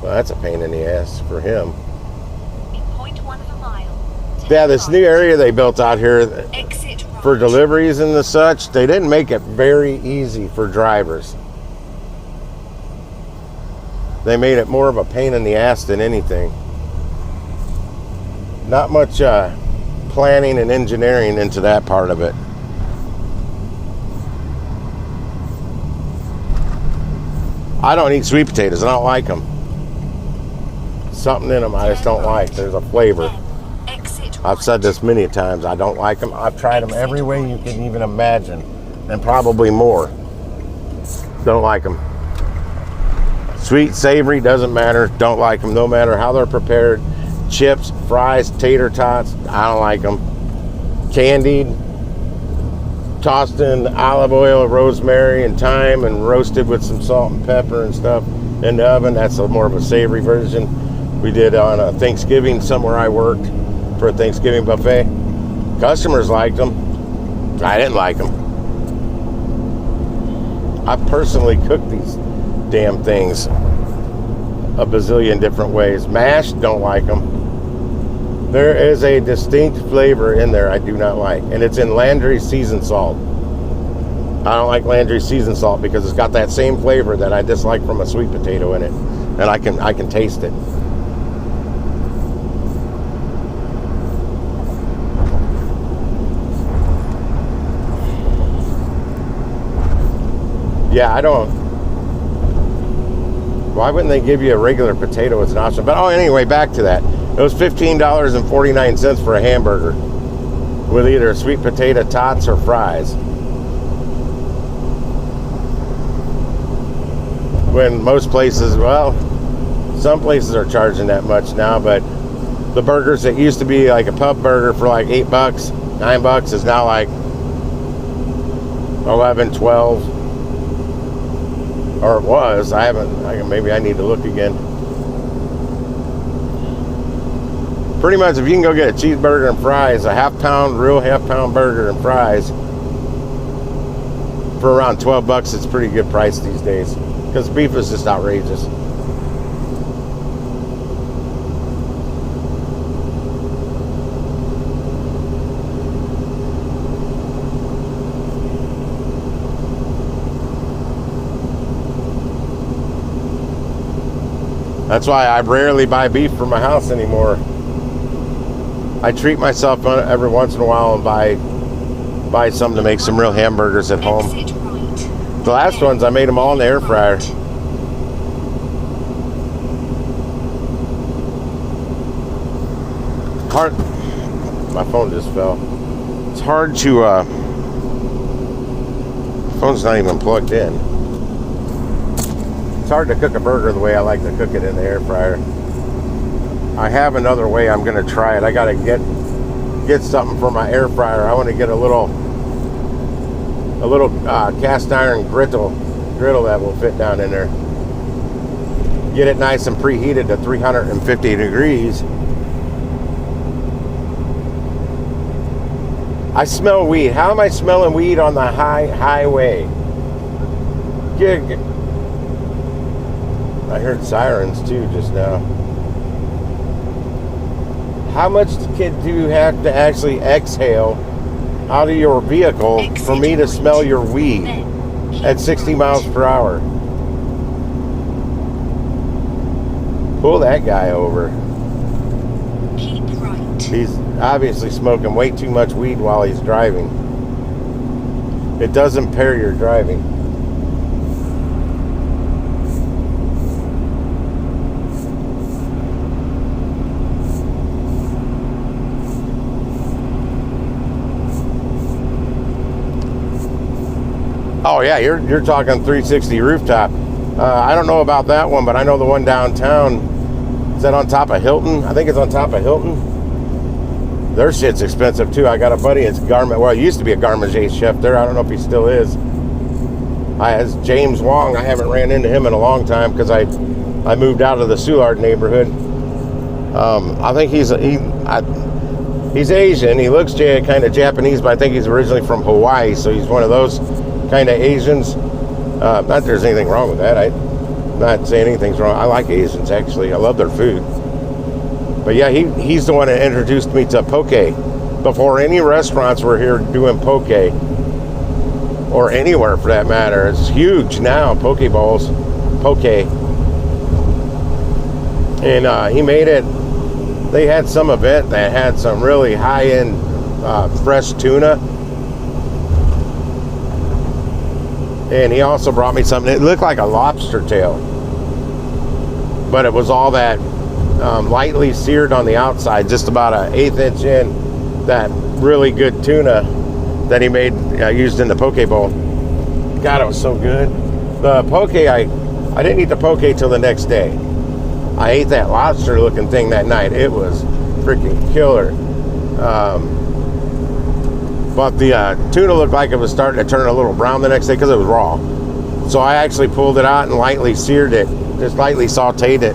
Well, that's a pain in the ass for him. Yeah, this new area they built out here for deliveries and the such, they didn't make it very easy for drivers. They made it more of a pain in the ass than anything. Not much planning and engineering into that part of it. I don't eat sweet potatoes. I don't like them. Something in them I just don't like. There's a flavor. I've said this many times. I don't like them. I've tried them every way you can even imagine, and probably more. Don't like them. Sweet, savory, doesn't matter. Don't like them, no matter how they're prepared. Chips, fries, tater tots, I don't like them. Candied, tossed in olive oil, rosemary, and thyme, and roasted with some salt and pepper and stuff in the oven. That's more of a savory version. We did on a Thanksgiving somewhere I worked for a Thanksgiving buffet. Customers liked them. I didn't like them. I personally cooked these damn things a bazillion different ways. Mashed, don't like them. There is a distinct flavor in there I do not like, and it's in Landry seasoned salt. I don't like Landry seasoned salt because it's got that same flavor that I dislike from a sweet potato in it, and I can taste it. Yeah, I don't. Why wouldn't they give you a regular potato as an option? But oh, anyway, back to that. It was $15.49 for a hamburger with either sweet potato tots or fries. When most places, well, some places are charging that much now, but the burgers that used to be like a pub burger for like $8, $9 is now like 11, 12. Or it was. Maybe I need to look again. Pretty much, if you can go get a cheeseburger and fries, a real half pound burger and fries for around $12, it's a pretty good price these days. Because beef is just outrageous. That's why I rarely buy beef for my house anymore. I treat myself every once in a while and buy something to make some real hamburgers at home. The last ones, I made them all in the air fryer. My phone just fell. It's hard to, phone's not even plugged in. It's hard to cook a burger the way I like to cook it in the air fryer. I have another way I'm going to try it. I got to get something for my air fryer. I want to get a little cast iron griddle that will fit down in there. Get it nice and preheated to 350 degrees. I smell weed. How am I smelling weed on the highway? I heard sirens too just now. How much do you have to actually exhale out of your vehicle for me to smell your weed at 60 miles per hour? Pull that guy over. Keep right. He's obviously smoking way too much weed while he's driving. It does impair your driving. Oh yeah, you're talking 360 rooftop. I don't know about that one, but I know the one downtown. Is that on top of Hilton? I think it's on top of Hilton. Their shit's expensive too. I got a buddy, it's Garment. Well, it used to be a Garment chef there. I don't know if he still is. It's James Wong. I haven't ran into him in a long time because I moved out of the Soulard neighborhood. I think he's Asian. He looks kind of Japanese, but I think he's originally from Hawaii, so he's one of those kind of Asians. Not that there's anything wrong with that. I'm not saying anything's wrong. I like Asians, actually. I love their food. But yeah, he's the one that introduced me to poke. Before any restaurants were here doing poke, or anywhere for that matter. It's huge now, poke bowls, poke. And he made it. They had some event that had some really high-end fresh tuna. And he also brought me something. It looked like a lobster tail, but it was all that lightly seared on the outside, just about an 1/8 inch in. That really good tuna that he made, used in the poke bowl. God, it was so good. The poke, I didn't eat the poke till the next day. I ate that lobster looking thing that night. It was freaking killer. But the tuna looked like it was starting to turn a little brown the next day because it was raw. So I actually pulled it out and lightly seared it, just lightly sauteed it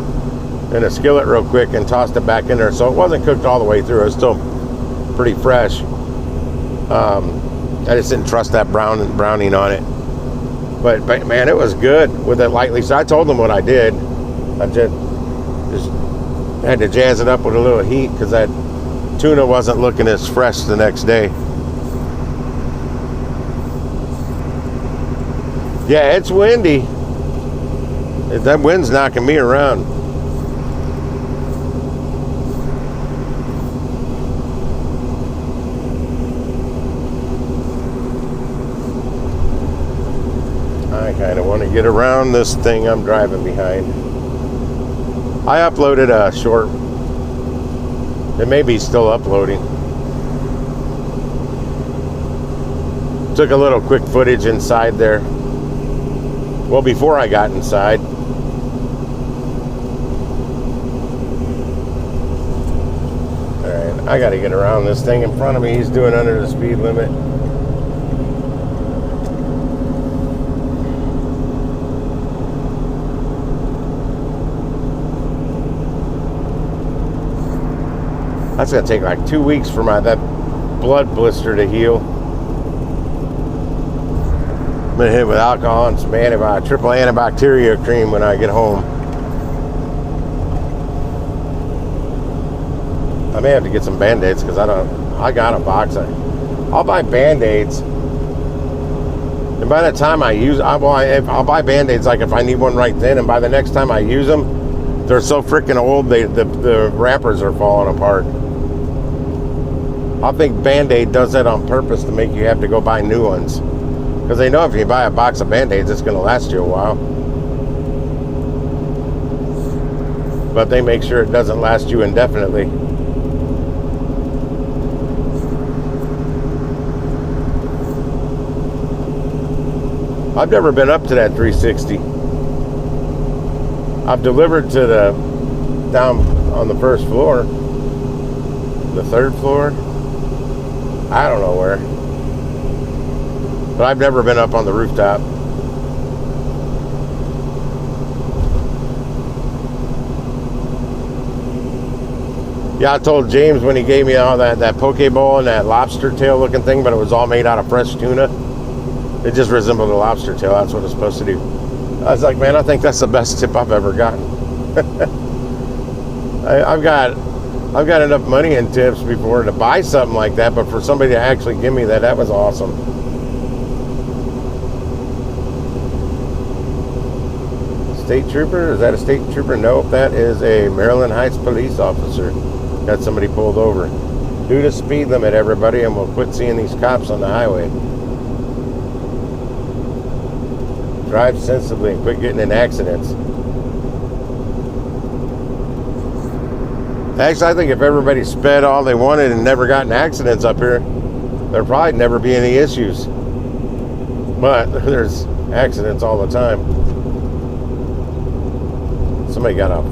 in a skillet real quick and tossed it back in there. So it wasn't cooked all the way through. It was still pretty fresh. I just didn't trust that browning on it. But man, it was good with it lightly. So I told them what I did. I just had to jazz it up with a little heat because that tuna wasn't looking as fresh the next day. Yeah, it's windy. That wind's knocking me around. I kind of want to get around this thing I'm driving behind. I uploaded a short It may be still uploading. Took a little quick footage inside there. Well, before I got inside. Alright, I gotta get around this thing in front of me. He's doing under the speed limit. That's gonna take like 2 weeks for that blood blister to heal. I'm gonna hit it with alcohol and some triple antibacterial cream when I get home. I may have to get some Band-Aids because I got a box. I'll buy Band-Aids, and by the time I use, I'll buy Band-Aids like if I need one right then, and by the next time I use them, they're so freaking old the wrappers are falling apart. I think Band-Aid does that on purpose to make you have to go buy new ones. Because they know if you buy a box of Band-Aids, it's going to last you a while. But they make sure it doesn't last you indefinitely. I've never been up to that 360. I've delivered to down on the first floor. The third floor. I don't know where. But I've never been up on the rooftop. Yeah, I told James when he gave me all that poke bowl and that lobster tail looking thing, but it was all made out of fresh tuna. It just resembled a lobster tail. That's what it's supposed to do. I was like, man, I think that's the best tip I've ever gotten. I've got enough money in tips before to buy something like that, but for somebody to actually give me that was awesome. State trooper? Is that a state trooper? Nope, that is a Maryland Heights police officer. Got somebody pulled over. Do the speed limit, everybody, and we'll quit seeing these cops on the highway. Drive sensibly and quit getting in accidents. Actually, I think if everybody sped all they wanted and never got in accidents up here, there'd probably never be any issues. But there's accidents all the time. Somebody got a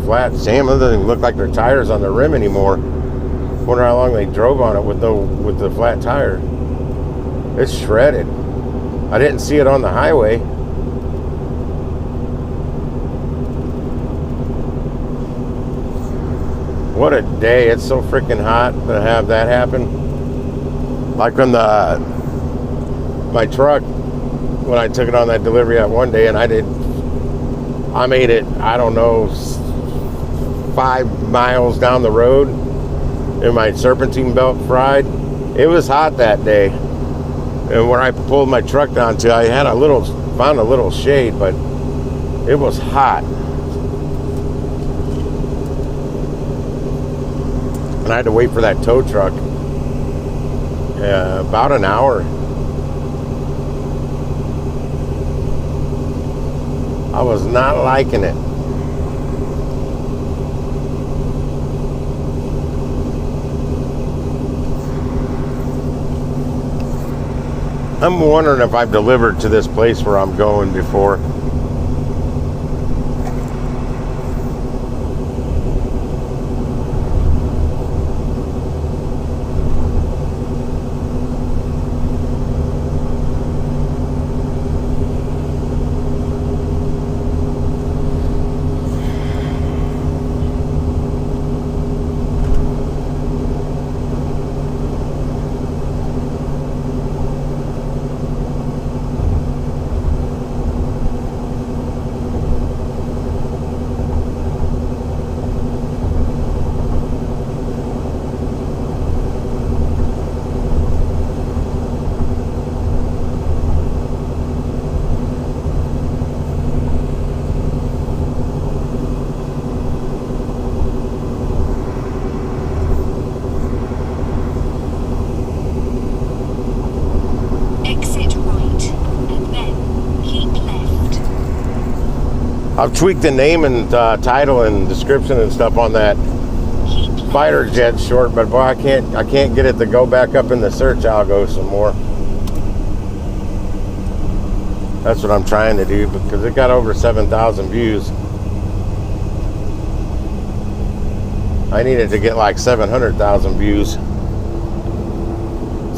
flat jam. It doesn't even look like their tires on the rim anymore. Wonder how long they drove on it with the flat tire. It's shredded. I didn't see it on the highway. What a day. It's so freaking hot to have that happen. Like when my truck, when I took it on that delivery that one day, and I made it, I don't know, 5 miles down the road, and my serpentine belt fried. It was hot that day. And when I pulled my truck down to, I had found a little shade, but it was hot. And I had to wait for that tow truck about an hour. I was not liking it. I'm wondering if I've delivered to this place where I'm going before. I've tweaked the name and title and description and stuff on that fighter jet short, but boy, I can't get it to go back up in the search algo some more. That's what I'm trying to do because it got over 7,000 views. I needed to get like 700,000 views.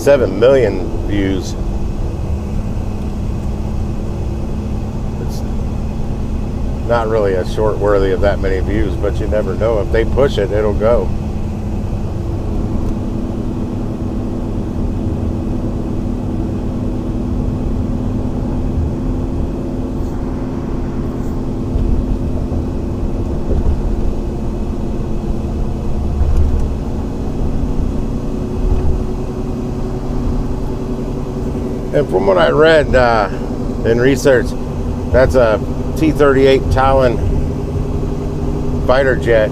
7 million views. It's not really a short worthy of that many views, but you never know. If they push it, it'll go. And from what I read in research, that's a T-38 Talon fighter jet,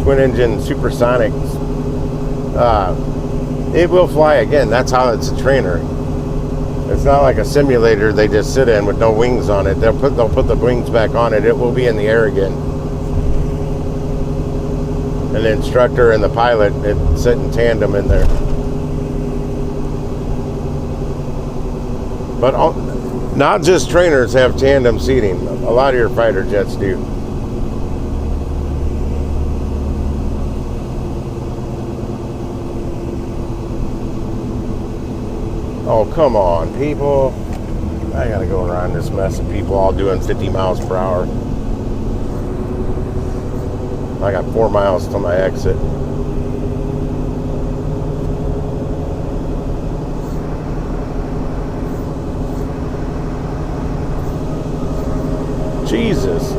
twin engine supersonic. It will fly again. That's how it's a trainer. It's not like a simulator they just sit in with no wings on it. They'll put the wings back on it. It will be in the air again. And the instructor and the pilot sit in tandem in there. But not just trainers have tandem seating. A lot of your fighter jets do. Oh, come on, people. I gotta go around this mess of people all doing 50 miles per hour. I got 4 miles till my exit. Jesus.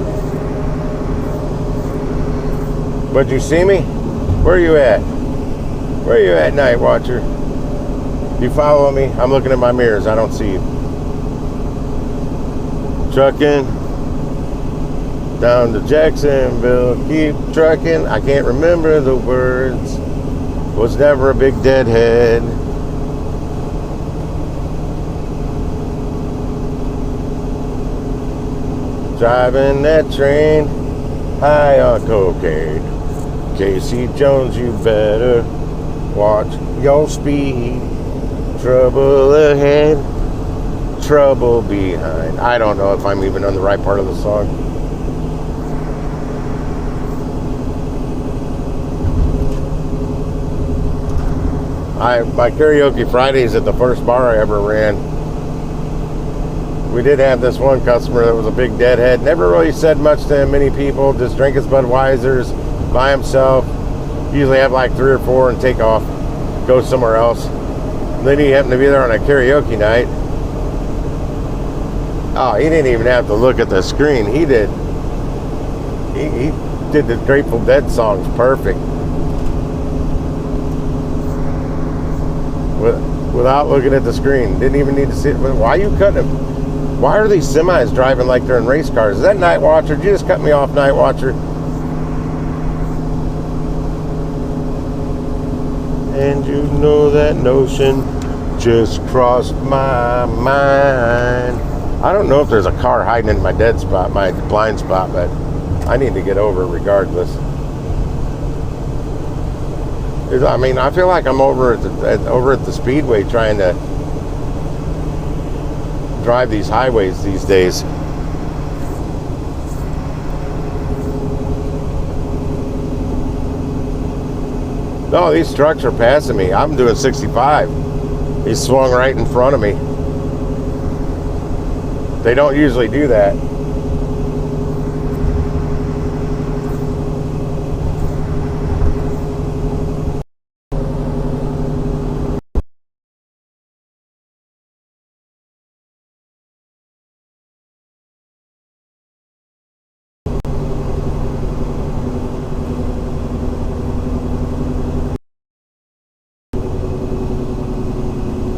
But you see me? Where are you at? Where are you at, Night Watcher? You follow me? I'm looking at my mirrors. I don't see you. Trucking down to Jacksonville. Keep trucking. I can't remember the words. Was never a big deadhead. Driving that train high on cocaine. Casey Jones, you better watch your speed. Trouble ahead, trouble behind. I don't know if I'm even on the right part of the song. My karaoke Fridays at the first bar I ever ran. We did have this one customer that was a big deadhead. Never really said much to many people. Just drank his Budweisers by himself. Usually have like 3 or 4 and take off. Go somewhere else. And then he happened to be there on a karaoke night. Oh, he didn't even have to look at the screen. He did. He did the Grateful Dead songs perfect. Without looking at the screen. Didn't even need to see it. Why are you cutting him? Why are these semis driving like they're in race cars? Is that Night Watcher? Did you just cut me off, Night Watcher? And you know that notion just crossed my mind. I don't know if there's a car hiding in my dead spot, my blind spot, but I need to get over it regardless. I mean, I feel like I'm over at the speedway trying to drive these highways these days. No, these trucks are passing me. I'm doing 65. He swung right in front of me. They don't usually do that.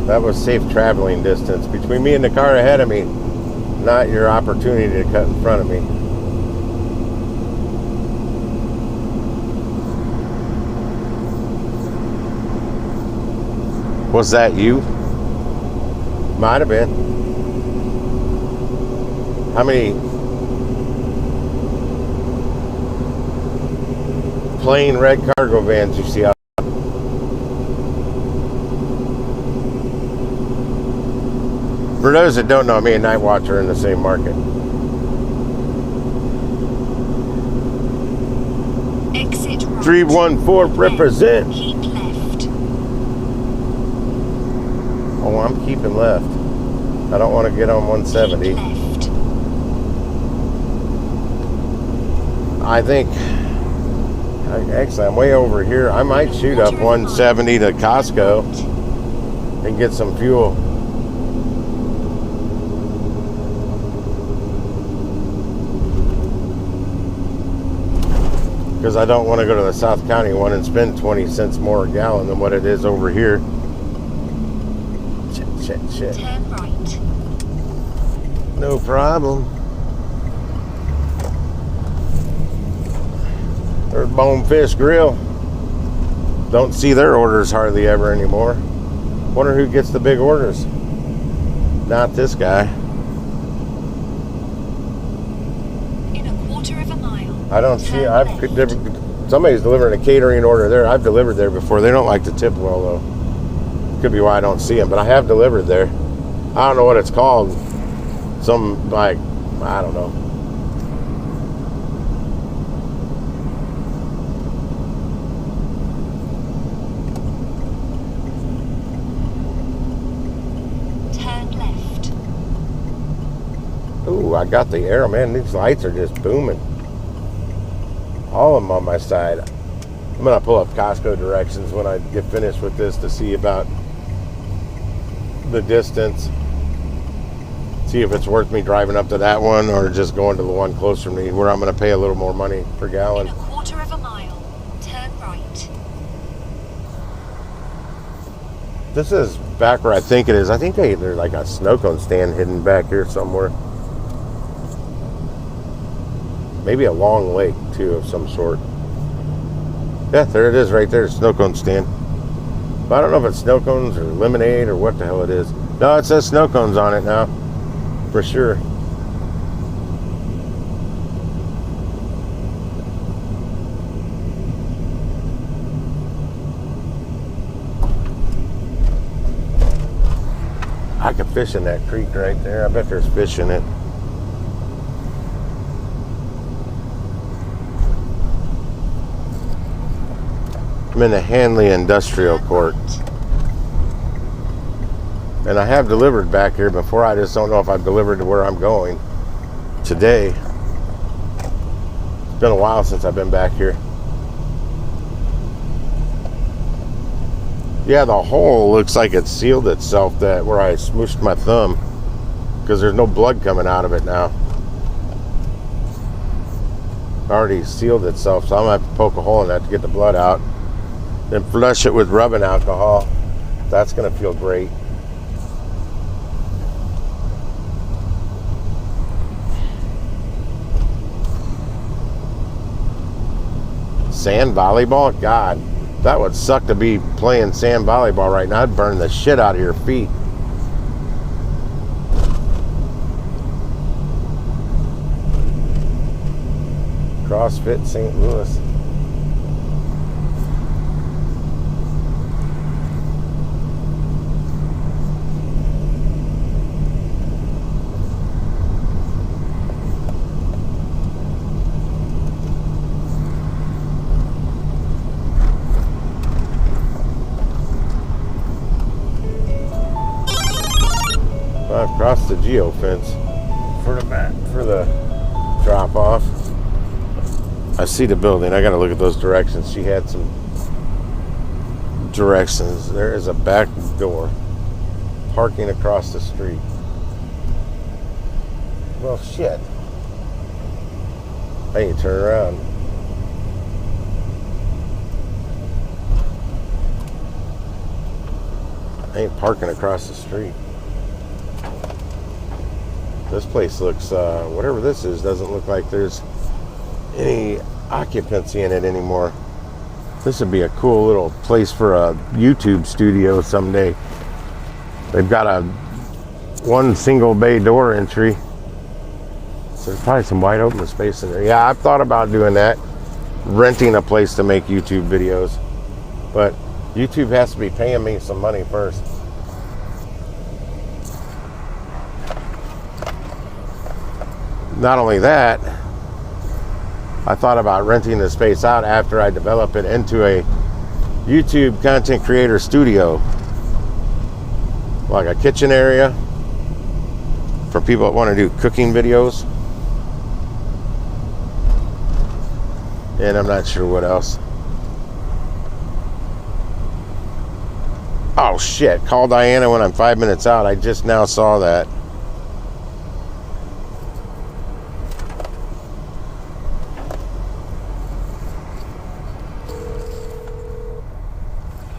That was safe traveling distance between me and the car ahead of me, not your opportunity to cut in front of me. Was that you? Might have been. How many plain red cargo vans you see out. For those that don't know, me and Night Watch are in the same market. Exit right. 314 represent. Keep left. Oh, I'm keeping left. I don't want to get on 170. Keep left. I think, actually, I'm way over here. I might shoot up 170 to Costco and get some fuel. Because I don't want to go to the South County one and spend 20 cents more a gallon than what it is over here. Shit. Turn right. No problem. There's Bonefish Grill. Don't see their orders hardly ever anymore. Wonder who gets the big orders. Not this guy. In a quarter of a mile. I don't see. Somebody's delivering a catering order there. I've delivered there before. They don't like to tip well though. Could be why I don't see them, but I have delivered there. I don't know what it's called. Some like, I don't know. Turn left. Ooh, I got the arrow, man. These lights are just booming. All of them on my side. I'm gonna pull up Costco directions when I get finished with this to see about the distance. See if it's worth me driving up to that one or just going to the one closer to me where I'm gonna pay a little more money per gallon. In a quarter of a mile. Turn right. This is back where I think it is. I think there's like a snow cone stand hidden back here somewhere. Maybe a long lake too of some sort. Yeah, there it is right there, snow cone stand. But I don't know if it's snow cones or lemonade or what the hell it is. No, it says snow cones on it now, for sure. I could fish in that creek right there. I bet there's fish in it. I'm in the Hanley Industrial Court. And I have delivered back here before. I just don't know if I've delivered to where I'm going today. It's been a while since I've been back here. Yeah, the hole looks like it sealed itself, that where I smooshed my thumb, because there's no blood coming out of it now. Already sealed itself, so I'm gonna have to poke a hole in that to get the blood out. Then flush it with rubbing alcohol. That's gonna feel great. Sand volleyball? God, that would suck to be playing sand volleyball right now. I'd burn the shit out of your feet. CrossFit St. Louis. I've crossed the geo fence for the drop off. I see the building. I gotta look at those directions. She had some directions. There is a back door. Parking across the street. Well, shit. I need to turn around. I ain't parking across the street. This place looks, whatever this is, doesn't look like there's any occupancy in it anymore. This would be a cool little place for a YouTube studio someday. They've got a one single bay door entry. So there's probably some wide open space in there. Yeah, I've thought about doing that. renting a place to make YouTube videos. But YouTube has to be paying me some money first. Not only that, I thought about renting the space out after I develop it into a YouTube content creator studio. Like a kitchen area for people that want to do cooking videos. And I'm not sure what else. Oh shit, call Diana when I'm 5 minutes out. I just now saw that.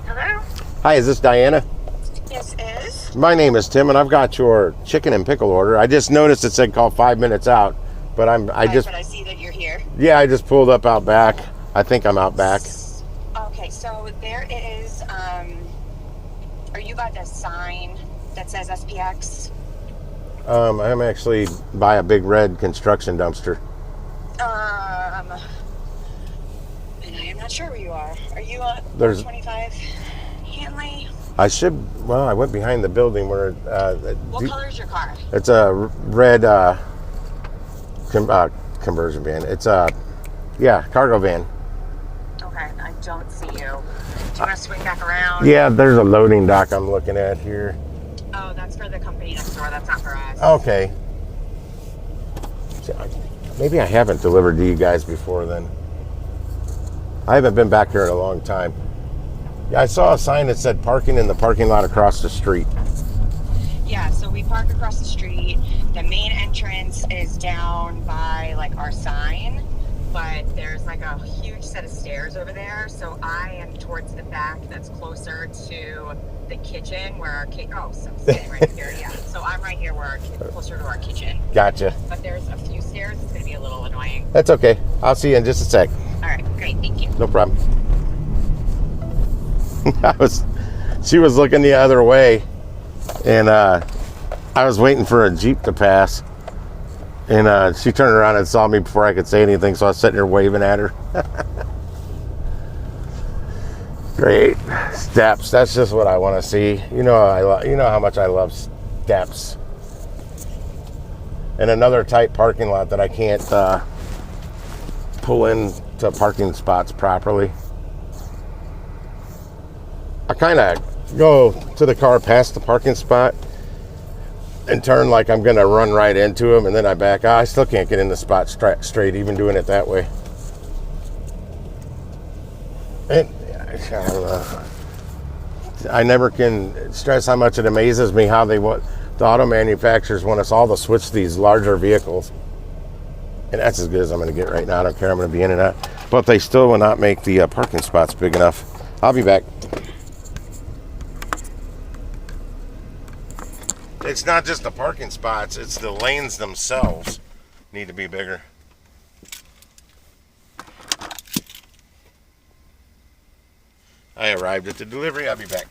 Hello? Hi, is this Diana? Yes, it is. My name is Tim, and I've got your chicken and pickle order. I just noticed it said call 5 minutes out, but I see that you're here. yeah, I just pulled up out back. I think I'm out back. Okay, so there is, are you by the sign that says SPX? I'm actually by a big red construction dumpster. And I am not sure where you are. Are you on There's 25 Hanley? I should. Well, I went behind the building where. What color is your car? It's a red conversion van. It's a cargo van. Okay, I don't see you. Do you want to swing back around? Yeah, there's a loading dock I'm looking at here. Oh, that's for the company next door. That's not for us. Okay. Maybe I haven't delivered to you guys before then. I haven't been back here in a long time. Yeah, I saw a sign that said parking in the parking lot across the street. Yeah, so we park across the street. The main entrance is down by like our sign, but there's like a huge set of stairs over there. So I am towards the back that's closer to the kitchen where our so I'm sitting right here, yeah. So I'm right here where closer to our kitchen. Gotcha. But there's a few stairs. It's gonna be a little annoying. That's okay. I'll see you in just a sec. All right, great, thank you. No problem. She was looking the other way, and I was waiting for a Jeep to pass, and she turned around and saw me before I could say anything, so I was sitting there waving at her. Great steps. That's just what I want to see. You know, you know how much I love steps. And another tight parking lot that I can't pull into parking spots properly. I kind of go to the car past the parking spot and turn like I'm going to run right into him, and then I back out. I still can't get in the spot straight, even doing it that way. And I don't know. I never can stress how much it amazes me how the auto manufacturers want us all to switch to these larger vehicles. And that's as good as I'm going to get right now. I don't care. I'm going to be in and out. But they still will not make the parking spots big enough. I'll be back. It's not just the parking spots, it's the lanes themselves need to be bigger. I arrived at the delivery. I'll be back.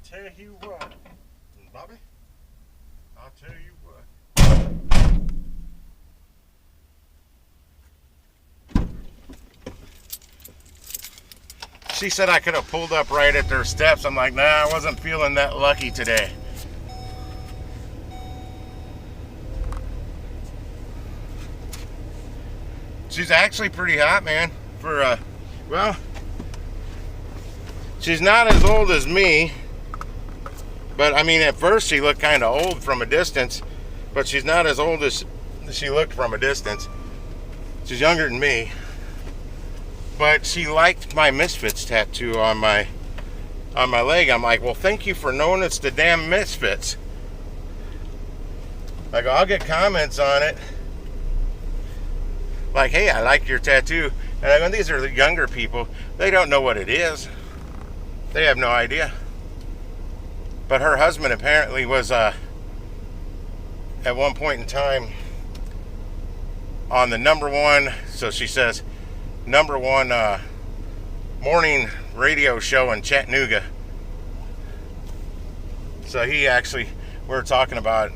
tell you what, Bobby, I'll tell you what. She said I could have pulled up right at their steps. I'm like, nah, I wasn't feeling that lucky today. She's actually pretty hot, man. For, well, she's not as old as me. But, I mean, at first she looked kind of old from a distance. But she's not as old as she looked from a distance. She's younger than me. But she liked my Misfits tattoo on my leg. I'm like, well, thank you for knowing it's the damn Misfits. I go, I'll get comments on it. Like, hey, I like your tattoo. And I go, these are the younger people. They don't know what it is. They have no idea. But her husband apparently was, at one point in time, on the #1, so she says, #1 morning radio show in Chattanooga. So he actually, we were talking about,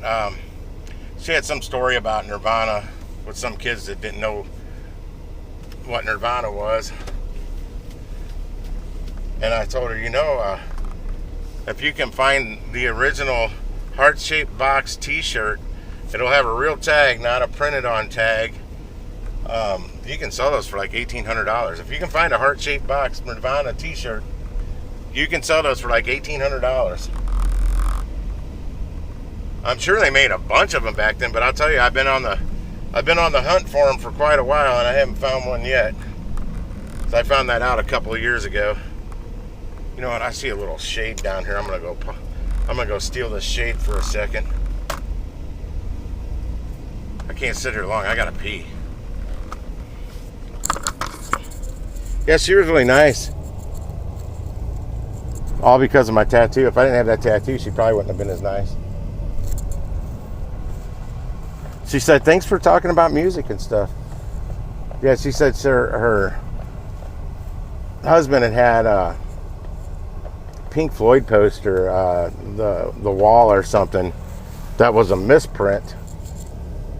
she had some story about Nirvana with some kids that didn't know what Nirvana was. And I told her, you know, if you can find the original heart-shaped box t-shirt, it'll have a real tag, not a printed on tag. You can sell those for like $1,800. If you can find a heart-shaped box Nirvana t-shirt, you can sell those for like $1,800. I'm sure they made a bunch of them back then, but I'll tell you, I've been on the hunt for them for quite a while, and I haven't found one yet. So I found that out a couple of years ago. You know what? I see a little shade down here. I'm gonna go steal this shade for a second. I can't sit here long. I gotta pee. Yeah, she was really nice. All because of my tattoo. If I didn't have that tattoo, she probably wouldn't have been as nice. She said, thanks for talking about music and stuff. Yeah, she said her husband had a Pink Floyd poster, the wall or something, that was a misprint.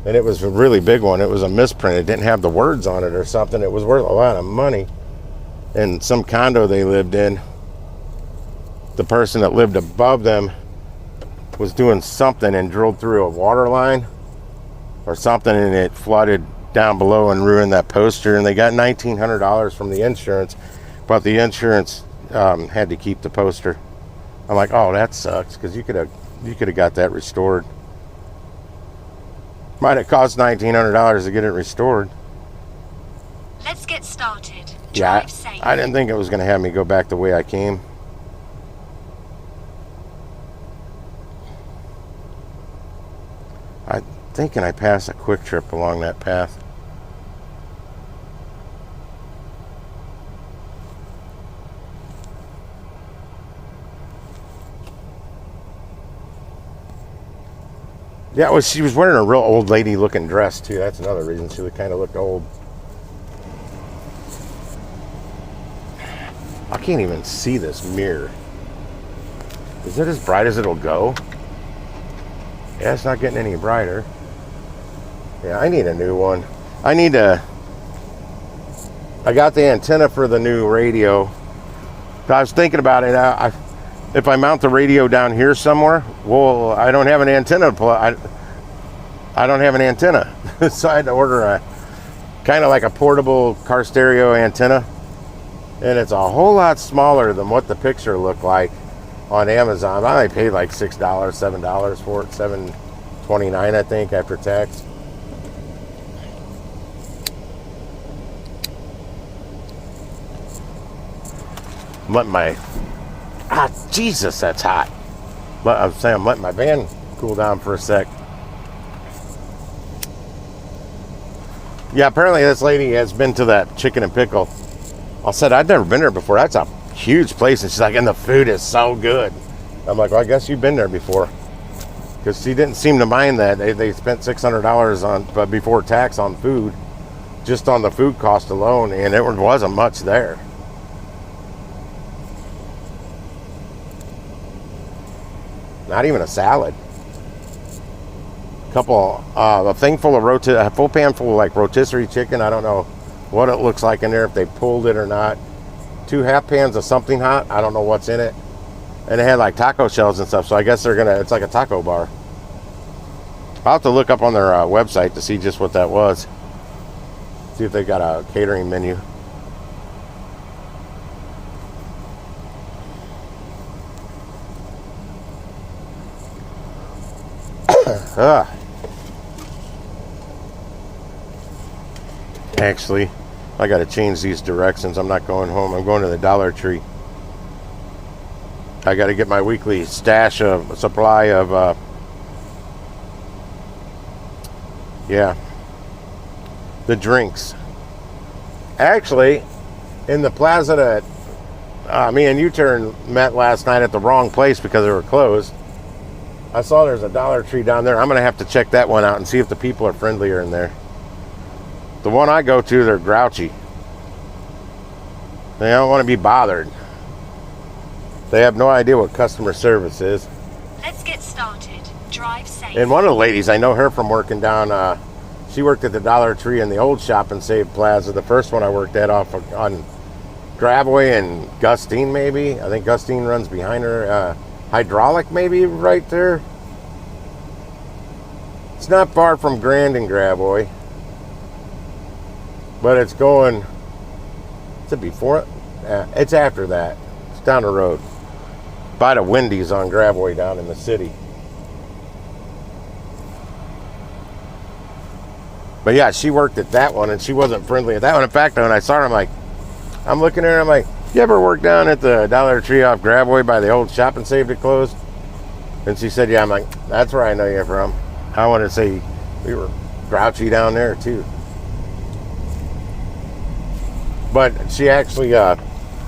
And it was a really big one. It was a misprint. It didn't have the words on it or something. It was worth a lot of money. And some condo they lived in, the person that lived above them was doing something and drilled through a water line or something, and it flooded down below and ruined that poster. And they got $1,900 from the insurance, but the insurance had to keep the poster. I'm like, oh, that sucks, because you could have got that restored. Might have cost $1,900 to get it restored. Let's get started. Yeah, Drive safe. I didn't think it was going to have me go back the way I came. I'm thinking I passed a Quick Trip along that path. Yeah, well, she was wearing a real old lady looking dress too. That's another reason she kind of looked old. I can't even see this mirror. Is it as bright as it'll go? Yeah, it's not getting any brighter. Yeah, I need a new one. I got the antenna for the new radio. I was thinking about it. If I mount the radio down here somewhere, well, I don't have an antenna. I don't have an antenna. So I had to order a kind of like a portable car stereo antenna. And it's a whole lot smaller than what the picture looked like on Amazon. I only paid like $6, $7 for it, $7.29 I think after tax. I'm letting Jesus, that's hot. But I'm saying I'm letting my van cool down for a sec. Yeah, apparently this lady has been to that Chicken and Pickle. I said, I'd never been there before. That's a huge place. And she's like, and the food is so good. I'm like, well, I guess you've been there before. Because she didn't seem to mind that. They spent $600 but before tax on food. Just on the food cost alone. And it wasn't much there. not even a salad. A thing full of a full pan full of like rotisserie chicken. I don't know what it looks like in there, if they pulled it or not. 2 half pans of something hot. I don't know what's in it. And they had like taco shells and stuff. So I guess it's like a taco bar. I'll have to look up on their website to see just what that was. See if they got a catering menu. Actually, I got to change these directions. I'm not going home. I'm going to the Dollar Tree. I got to get my weekly supply of the drinks. Actually, in the plaza that me and U-Turn met last night at the wrong place because they were closed, I saw there's a Dollar Tree down there. I'm going to have to check that one out and see if the people are friendlier in there. The one I go to, they're grouchy. They don't want to be bothered. They have no idea what customer service is. Let's get started. Drive safe. And one of the ladies, I know her from working down, she worked at the Dollar Tree in the old Shop and Save Plaza. The first one I worked at on Graveway and Gustine, maybe. I think Gustine runs behind her. Hydraulic, maybe, right there. It's not far from Grand and Graveway. But it's going, is it before it? It's after that. It's down the road. By the Wendy's on Graveway down in the city. But yeah, she worked at that one and she wasn't friendly at that one. In fact, when I saw her, I'm looking at her, I'm like, you ever work down at the Dollar Tree off Graveway by the old Shop and Save that closed? And she said, yeah. I'm like, that's where I know you're from. I want to say we were grouchy down there too. But she actually,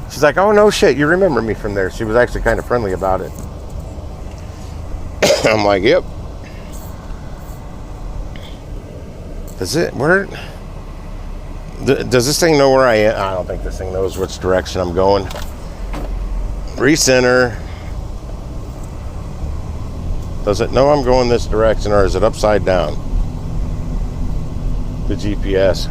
she's like, oh, no shit, you remember me from there. She was actually kind of friendly about it. I'm like, yep. Does this thing know where I am? I don't think this thing knows which direction I'm going. Recenter. Does it know I'm going this direction, or is it upside down? The GPS.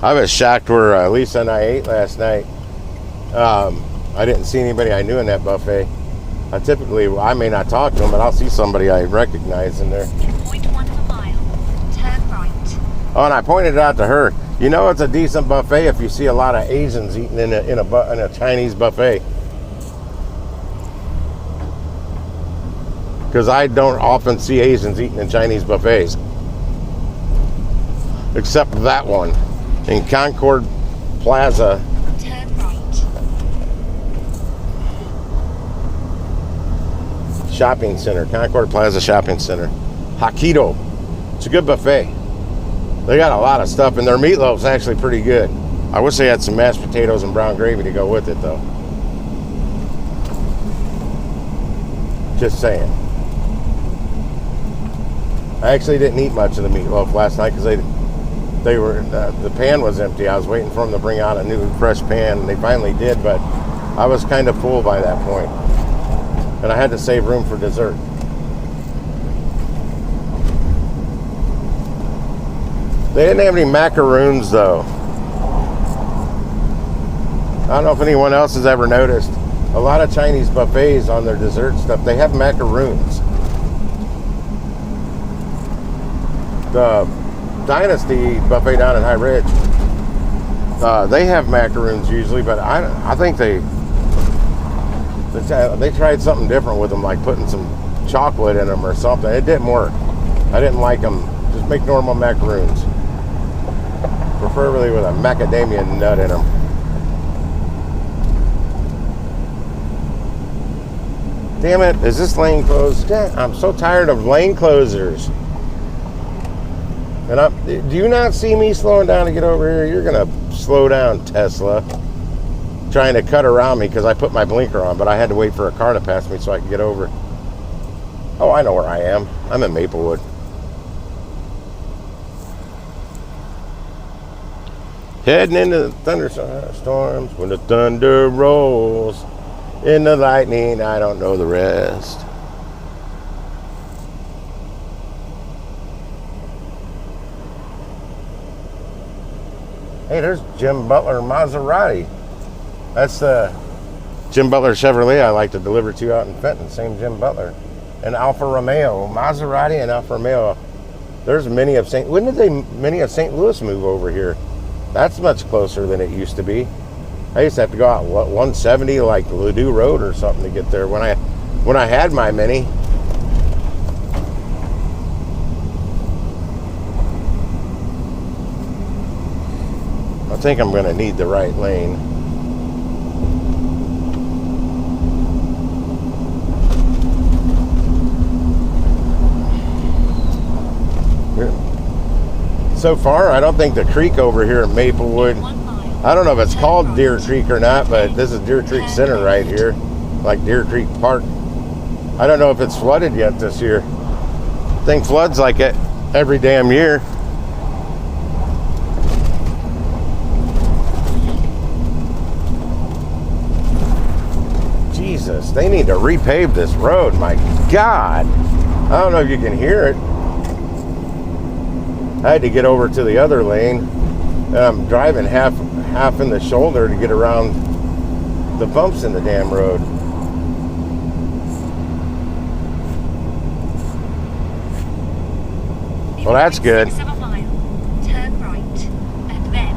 I was shocked where Lisa and I ate last night. I didn't see anybody I knew in that buffet. I may not talk to them, but I'll see somebody I recognize in there. 0.1 of a mile. Turn right. Oh, and I pointed it out to her. You know, it's a decent buffet if you see a lot of Asians eating in a Chinese buffet. Because I don't often see Asians eating in Chinese buffets. Except that one. In Concord Plaza. Turn right. Shopping Center. Concord Plaza Shopping Center. Hokkaido. It's a good buffet. They got a lot of stuff, and their meatloaf's actually pretty good. I wish they had some mashed potatoes and brown gravy to go with it, though. Just saying. I actually didn't eat much of the meatloaf last night because the pan was empty. I was waiting for them to bring out a new fresh pan, and they finally did, but I was kind of full by that point. And I had to save room for dessert. They didn't have any macaroons, though. I don't know if anyone else has ever noticed. A lot of Chinese buffets on their dessert stuff, they have macaroons. The Dynasty buffet down in High Ridge, they have macaroons usually, but I think they tried something different with them, like putting some chocolate in them or something. It didn't work. I didn't like them. Just make normal macaroons, preferably with a macadamia nut in them. Damn it, is this lane closed? I'm so tired of lane closers. And do you not see me slowing down to get over here? You're going to slow down, Tesla. Trying to cut around me because I put my blinker on, but I had to wait for a car to pass me so I could get over. Oh, I know where I am. I'm in Maplewood. Heading into the thunderstorms when the thunder rolls. In the lightning, I don't know the rest. Hey, there's Jim Butler Maserati. That's the Jim Butler Chevrolet I like to deliver to out in Fenton. Same Jim Butler. And Alfa Romeo. Maserati and Alfa Romeo. There's many of St. When did many of St. Louis move over here? That's much closer than it used to be. I used to have to go out 170 like Ladue Road or something to get there when I had my Mini. I think I'm going to need the right lane. So far, I don't think the creek over here in Maplewood, I don't know if it's called Deer Creek or not, but this is Deer Creek Center right here, like Deer Creek Park. I don't know if it's flooded yet this year. I think floods like it every damn year. Jesus, they need to repave this road, my God. I don't know if you can hear it. I had to get over to the other lane, and I'm driving half in the shoulder to get around the bumps in the damn road. Well, that's good. Turn right, and then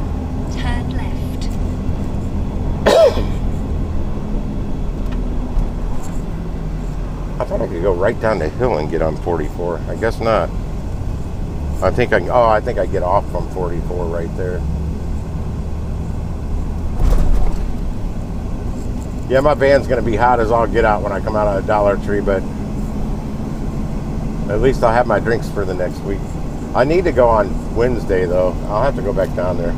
turn left. I thought I could go right down the hill and get on 44. I guess not. I think I get off from 44 right there. Yeah, my van's gonna be hot as all get out when I come out of Dollar Tree, but at least I'll have my drinks for the next week. I need to go on Wednesday though. I'll have to go back down there.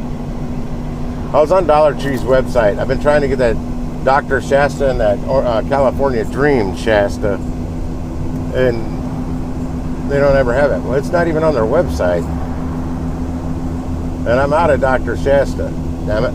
I was on Dollar Tree's website. I've been trying to get that Dr. Shasta and that California Dream Shasta, and they don't ever have it. Well, it's not even on their website. And I'm out of Dr. Shasta. Damn it.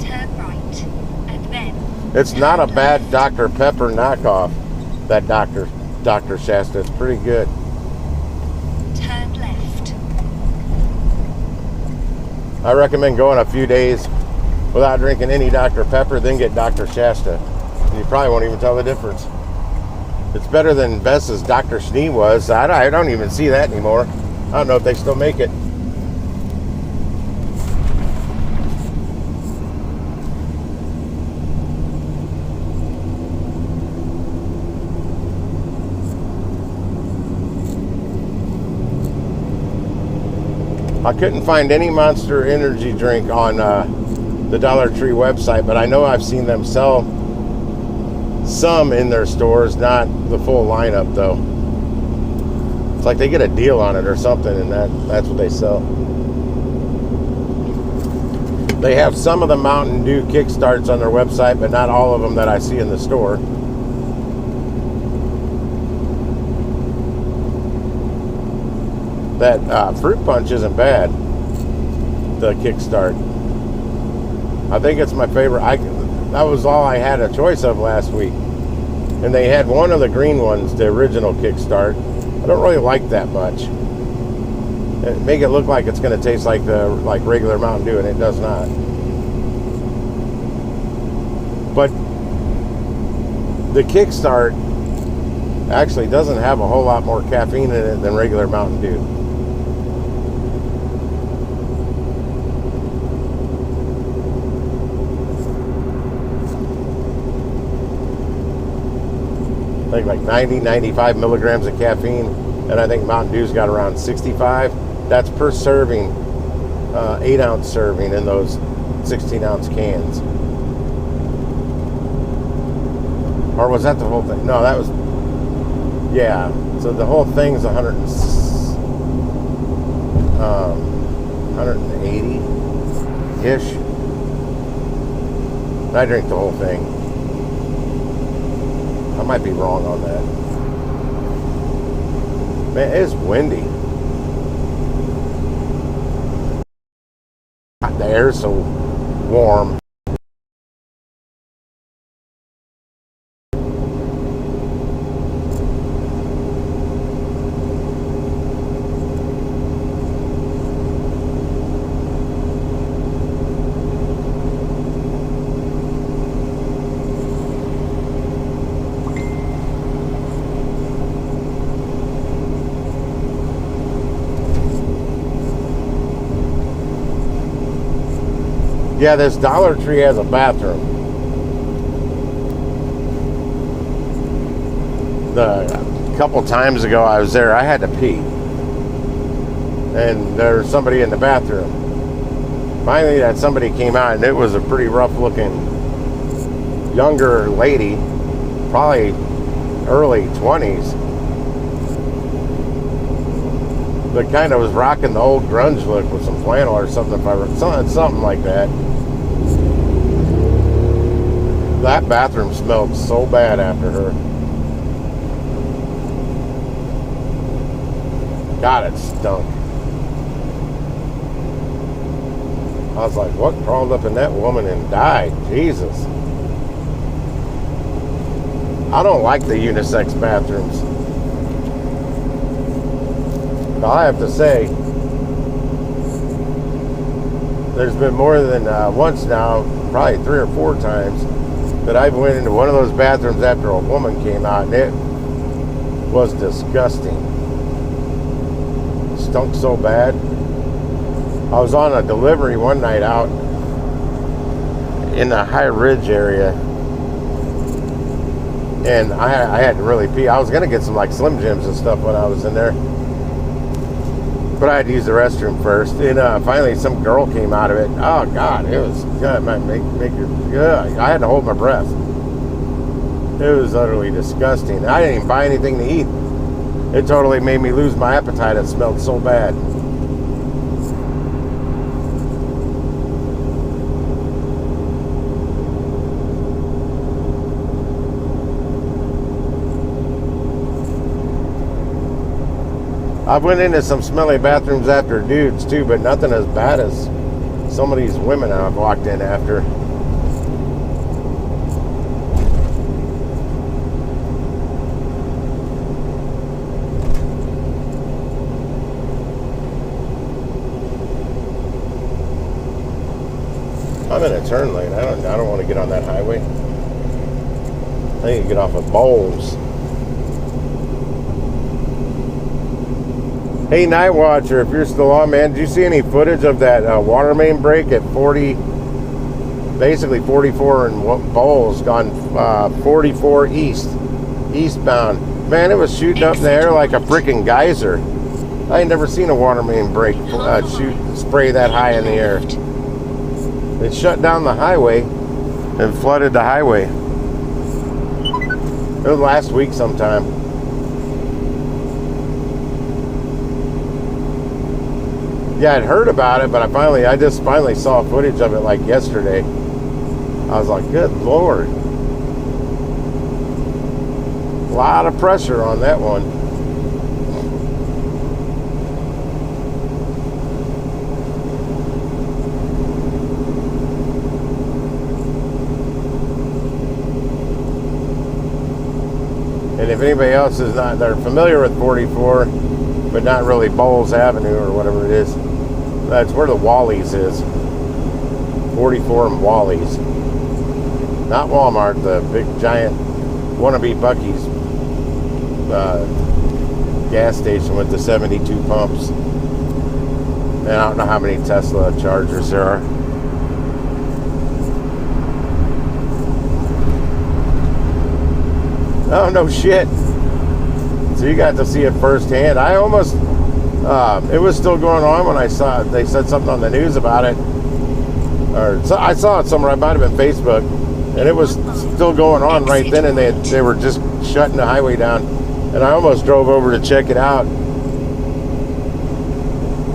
Turn right, and then It's not a bad Dr. Pepper knockoff, that Dr. Shasta. It's pretty good. turn left. I recommend going a few days without drinking any Dr. Pepper, then get Dr. Shasta. And you probably won't even tell the difference. It's better than Bess's Dr. Schnee was. I don't even see that anymore. I don't know if they still make it. I couldn't find any Monster Energy drink on the Dollar Tree website, but I know I've seen them sell some in their stores, not the full lineup though. It's like they get a deal on it or something, and that's what they sell. They have some of the Mountain Dew Kickstarts on their website, but not all of them that I see in the store. That fruit punch isn't bad, the Kickstart. I think it's my favorite. That was all I had a choice of last week. And they had one of the green ones, the original Kickstart. I don't really like that much. It make it look like it's going to taste like regular Mountain Dew, and it does not. But the Kickstart actually doesn't have a whole lot more caffeine in it than regular Mountain Dew. I think like 90, 95 milligrams of caffeine, and I think Mountain Dew's got around 65. That's per serving, 8-ounce serving in those 16-ounce cans. Or was that the whole thing? No, that was, yeah. So the whole thing's 180-ish. I drink the whole thing. I might be wrong on that. Man, it's windy. The air's so warm. Yeah, this Dollar Tree has a bathroom. A couple times ago I was there, I had to pee. And there was somebody in the bathroom. Finally, that somebody came out, and it was a pretty rough looking younger lady, probably early 20s. That kind of was rocking the old grunge look with some flannel or something, something like that. That bathroom smelled so bad after her. God, it stunk. I was like, what crawled up in that woman and died? Jesus. I don't like the unisex bathrooms. But I have to say, there's been more than once now, probably 3 or 4 times, that I've went into one of those bathrooms after a woman came out, and it was disgusting. It stunk so bad. I was on a delivery one night out in the High Ridge area, and I had to really pee. I was going to get some like Slim Jims and stuff when I was in there, but I had to use the restroom first. And finally some girl came out of it. Oh God, it was good. I had to hold my breath. It was utterly disgusting. I didn't even buy anything to eat. It totally made me lose my appetite. It smelled so bad. I've went into some smelly bathrooms after dudes too, but nothing as bad as some of these women I've walked in after. I'm in a turn lane. I don't want to get on that highway. I need to get off of Bowles. Hey, Night Watcher, if you're still on, man, did you see any footage of that water main break at 40, basically 44 in Bowles, gone 44 eastbound? Man, it was shooting up in the air like a freaking geyser. I ain't never seen a water main break spray that high in the air. It shut down the highway and flooded the highway. It was last week sometime. Yeah, I'd heard about it, but I just finally saw footage of it like yesterday. I was like, good Lord. A lot of pressure on that one. And if anybody else is not, they're familiar with 44, but not really Bowles Avenue or whatever it is. That's where the Wally's is. 44 and Wally's. Not Walmart, the big giant wannabe Buc-ee's gas station with the 72 pumps. And I don't know how many Tesla chargers there are. Oh, no shit. So you got to see it firsthand. I almost, it was still going on when I saw it. They said something on the news about it. Or so I saw it somewhere. It might have been Facebook. And it was still going on right then. And they were just shutting the highway down. And I almost drove over to check it out.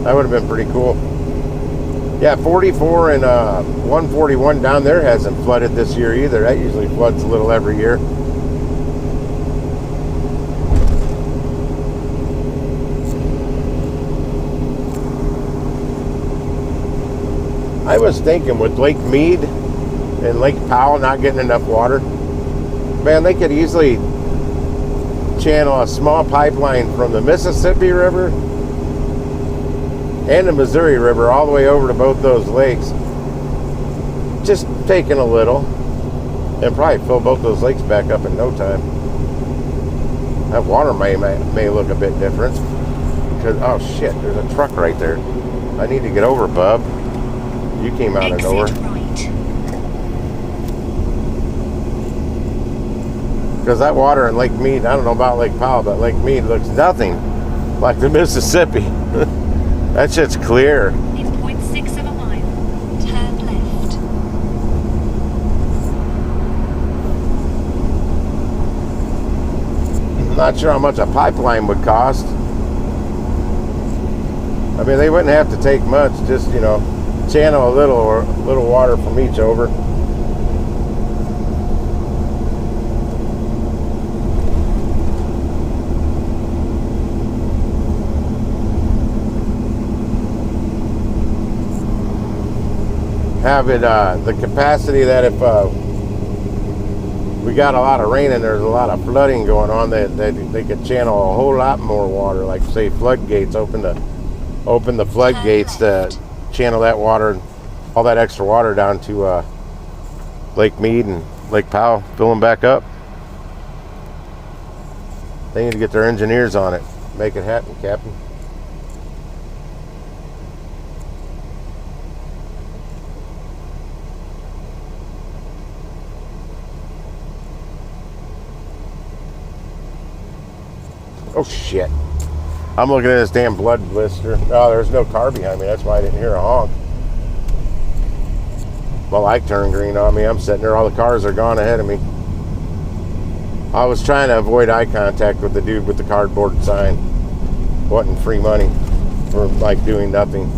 That would have been pretty cool. Yeah, 44 and 141 down there hasn't flooded this year either. That usually floods a little every year. I was thinking with Lake Mead and Lake Powell not getting enough water, man, they could easily channel a small pipeline from the Mississippi River and the Missouri River all the way over to both those lakes. Just taking a little and probably fill both those lakes back up in no time. That water may look a bit different. Because, oh shit, there's a truck right there. I need to get over, bub. You came out of nowhere. Because that water in Lake Mead, I don't know about Lake Powell, but Lake Mead looks nothing like the Mississippi. That shit's clear. In 0.6 of a mile, turn left. I'm not sure how much a pipeline would cost. I mean, they wouldn't have to take much, just, you know, channel a little water from each over. Have it the capacity that if we got a lot of rain and there's a lot of flooding going on, that they could channel a whole lot more water, like say floodgates, open the floodgates to channel that water, all that extra water down to Lake Mead and Lake Powell, fill them back up. They need to get their engineers on it. Make it happen, Captain. Oh shit. I'm looking at this damn blood blister. Oh, there's no car behind me. That's why I didn't hear a honk. My light turned green on me. I'm sitting there. All the cars are gone ahead of me. I was trying to avoid eye contact with the dude with the cardboard sign. Wanting free money for like doing nothing.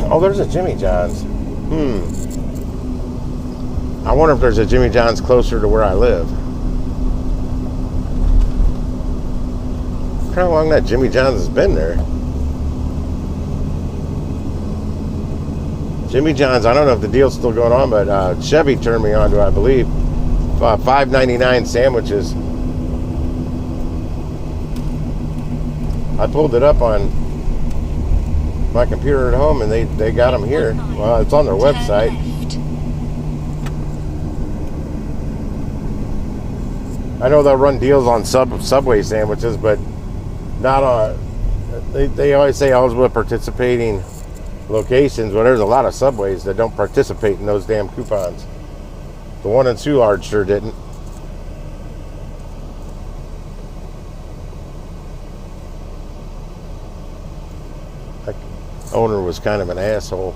Oh, there's a Jimmy John's. I wonder if there's a Jimmy John's closer to where I live. How long that Jimmy John's has been there. Jimmy John's, I don't know if the deal's still going on, but Chevy turned me on to, I believe, $5.99 sandwiches. I pulled it up on my computer at home, and they got them here. Well, it's on their website. I know they'll run deals on Subway sandwiches, but not on. They always say eligible at participating locations. Well, there's a lot of Subways that don't participate in those damn coupons. The one in Soulard sure didn't. The owner was kind of an asshole.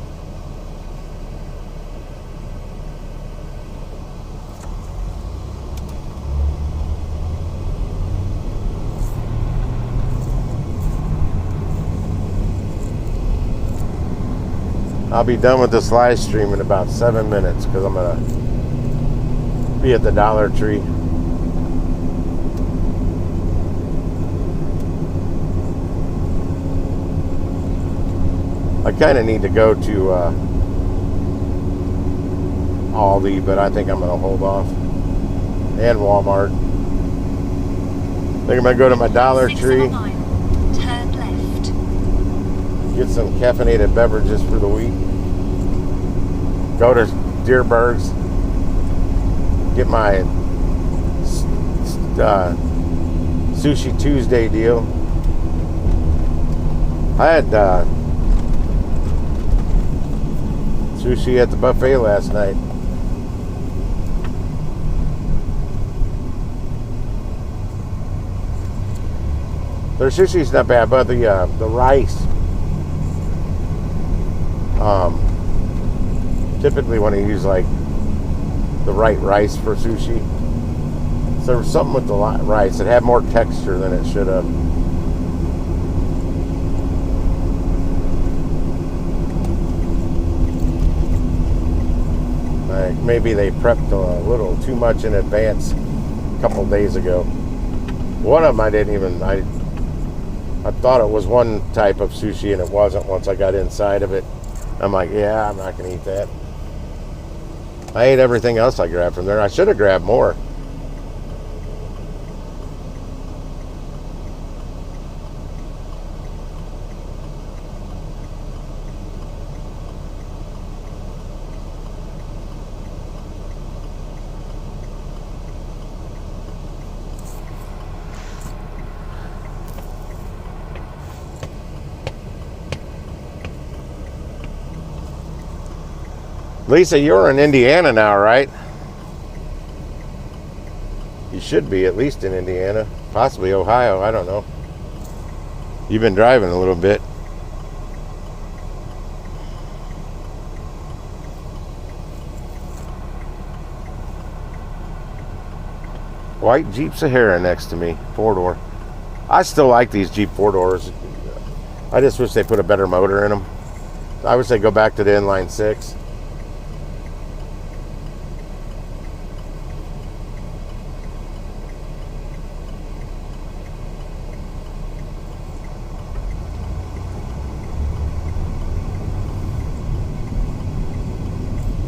I'll be done with this live stream in about 7 minutes because I'm going to be at the Dollar Tree. I kind of need to go to Aldi, but I think I'm going to hold off. And Walmart. I think I'm going to go to my Dollar Tree. Turn left. Get some caffeinated beverages for the week. Go to Deerberg's. Get my Sushi Tuesday deal. I had sushi at the buffet last night. Their sushi's not bad, but the rice. Typically when I use like the right rice for sushi, so there was something with the rice. It had more texture than it should have. Maybe they prepped a little too much in advance a couple days ago. One of them I thought it was one type of sushi and it wasn't once I got inside of it. I'm like, yeah, I'm not going to eat that. I ate everything else I grabbed from there. I should have grabbed more. Lisa, you're in Indiana now, right? You should be at least in Indiana, possibly Ohio, I don't know. You've been driving a little bit. White Jeep Sahara next to me, 4-door. I still like these Jeep 4-doors. I just wish they put a better motor in them. I wish they'd go back to the inline 6.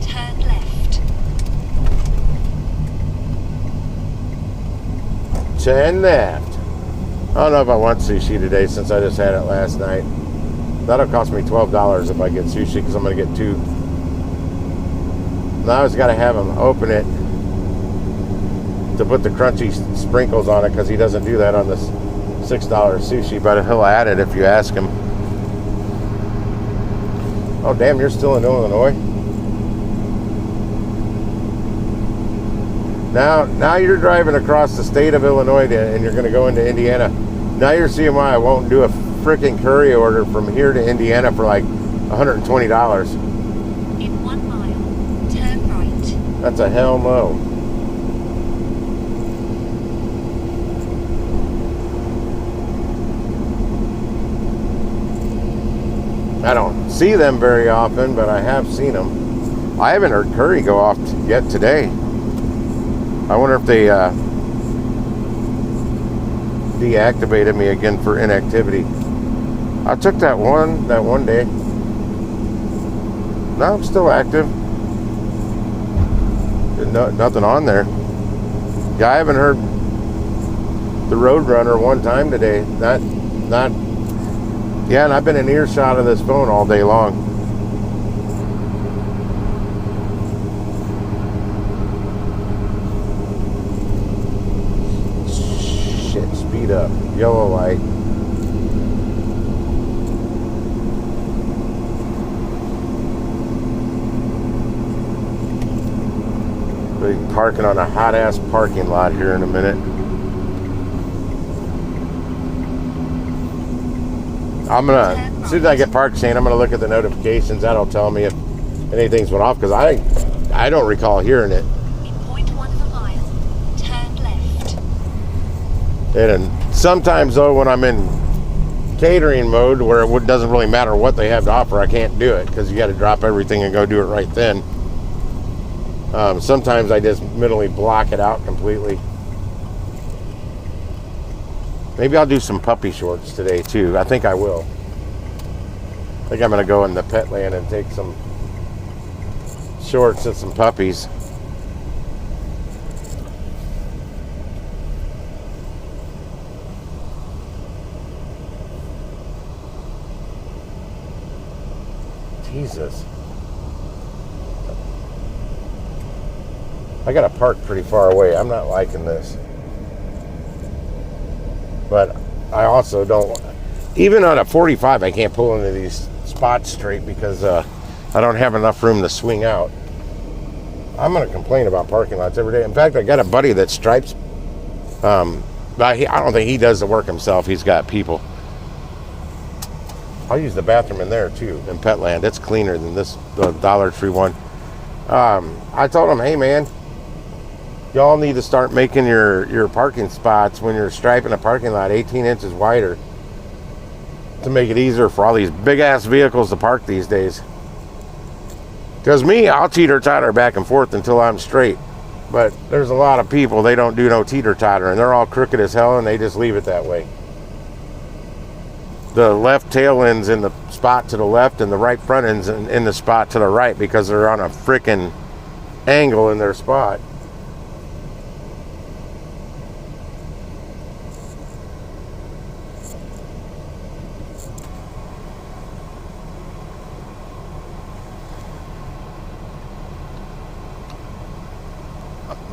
Turn left. 10 left. I don't know if I want sushi today since I just had it last night. That'll cost me $12 if I get sushi because I'm going to get 2. Now I just got to have him open it to put the crunchy sprinkles on it because he doesn't do that on this $6 sushi, but he'll add it if you ask him. Oh, damn, you're still in Illinois? Now you're driving across the state of Illinois and you're going to go into Indiana. Now you're seeing why I won't do a freaking curry order from here to Indiana for like $120. In 1 mile, turn right. That's a hell no. I don't see them very often, but I have seen them. I haven't heard curry go off yet today. I wonder if they deactivated me again for inactivity. I took that one day. No, I'm still active. Nothing on there. Yeah, I haven't heard the Roadrunner one time today. Yeah, and I've been in earshot of this phone all day long. Shit, speed up. Yellow light. We'll be parking on a hot-ass parking lot here in a minute. I'm gonna, as soon as I get parked, Shane, I'm gonna look at the notifications. That'll tell me if anything's went off, because I don't recall hearing it. In 0.1 of a mile, turn left. And sometimes though, when I'm in catering mode, where it doesn't really matter what they have to offer, I can't do it because you got to drop everything and go do it right then. Sometimes I just mentally block it out completely. Maybe I'll do some puppy shorts today too. I think I will. I think I'm gonna go in the pet land and take some shorts and some puppies. Jesus. I gotta park pretty far away. I'm not liking this. But I also don't, even on a 45, I can't pull into these spots straight because I don't have enough room to swing out. I'm going to complain about parking lots every day. In fact, I got a buddy that stripes, but I don't think he does the work himself. He's got people. I'll use the bathroom in there too, in Petland. It's cleaner than this, the Dollar Tree one. I told him, hey man, y'all need to start making your parking spots when you're striping a parking lot 18 inches wider to make it easier for all these big ass vehicles to park these days. Because me, I'll teeter-totter back and forth until I'm straight. But there's a lot of people, they don't do no teeter-totter, and they're all crooked as hell, and they just leave it that way. The left tail end's in the spot to the left, and the right front end's in the spot to the right, because they're on a freaking angle in their spot.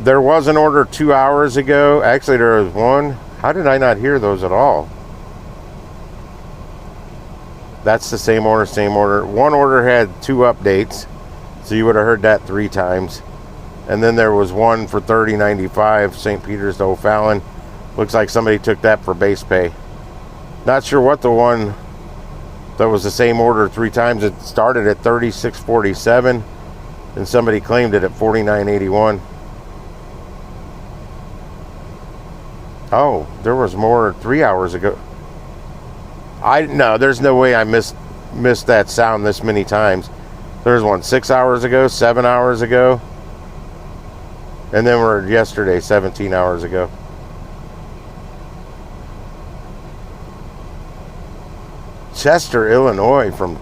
There was an order 2 hours ago. Actually, there was one. How did I not hear those at all? That's the same order, same order. One order had 2 updates, so you would have heard that 3 times. And then there was one for $30.95, St. Peter's to O'Fallon. Looks like somebody took that for base pay. Not sure what the one that was the same order 3 times. It started at $36.47, and somebody claimed it at $49.81. Oh, there was more 3 hours ago. No, there's no way I missed that sound this many times. There's one 6 hours ago, 7 hours ago, and then we're yesterday, 17 hours ago. Chester, Illinois from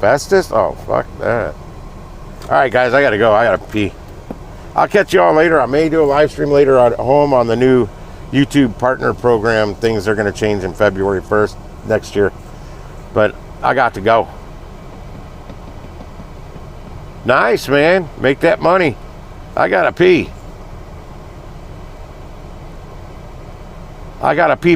Festus? Oh, fuck that. All right, guys, I gotta go. I gotta pee. I'll catch you all later. I may do a live stream later at home on the new YouTube partner program. Things are going to change in February 1st next year. But I got to go. Nice, man. Make that money. I got to pee. I got to pee.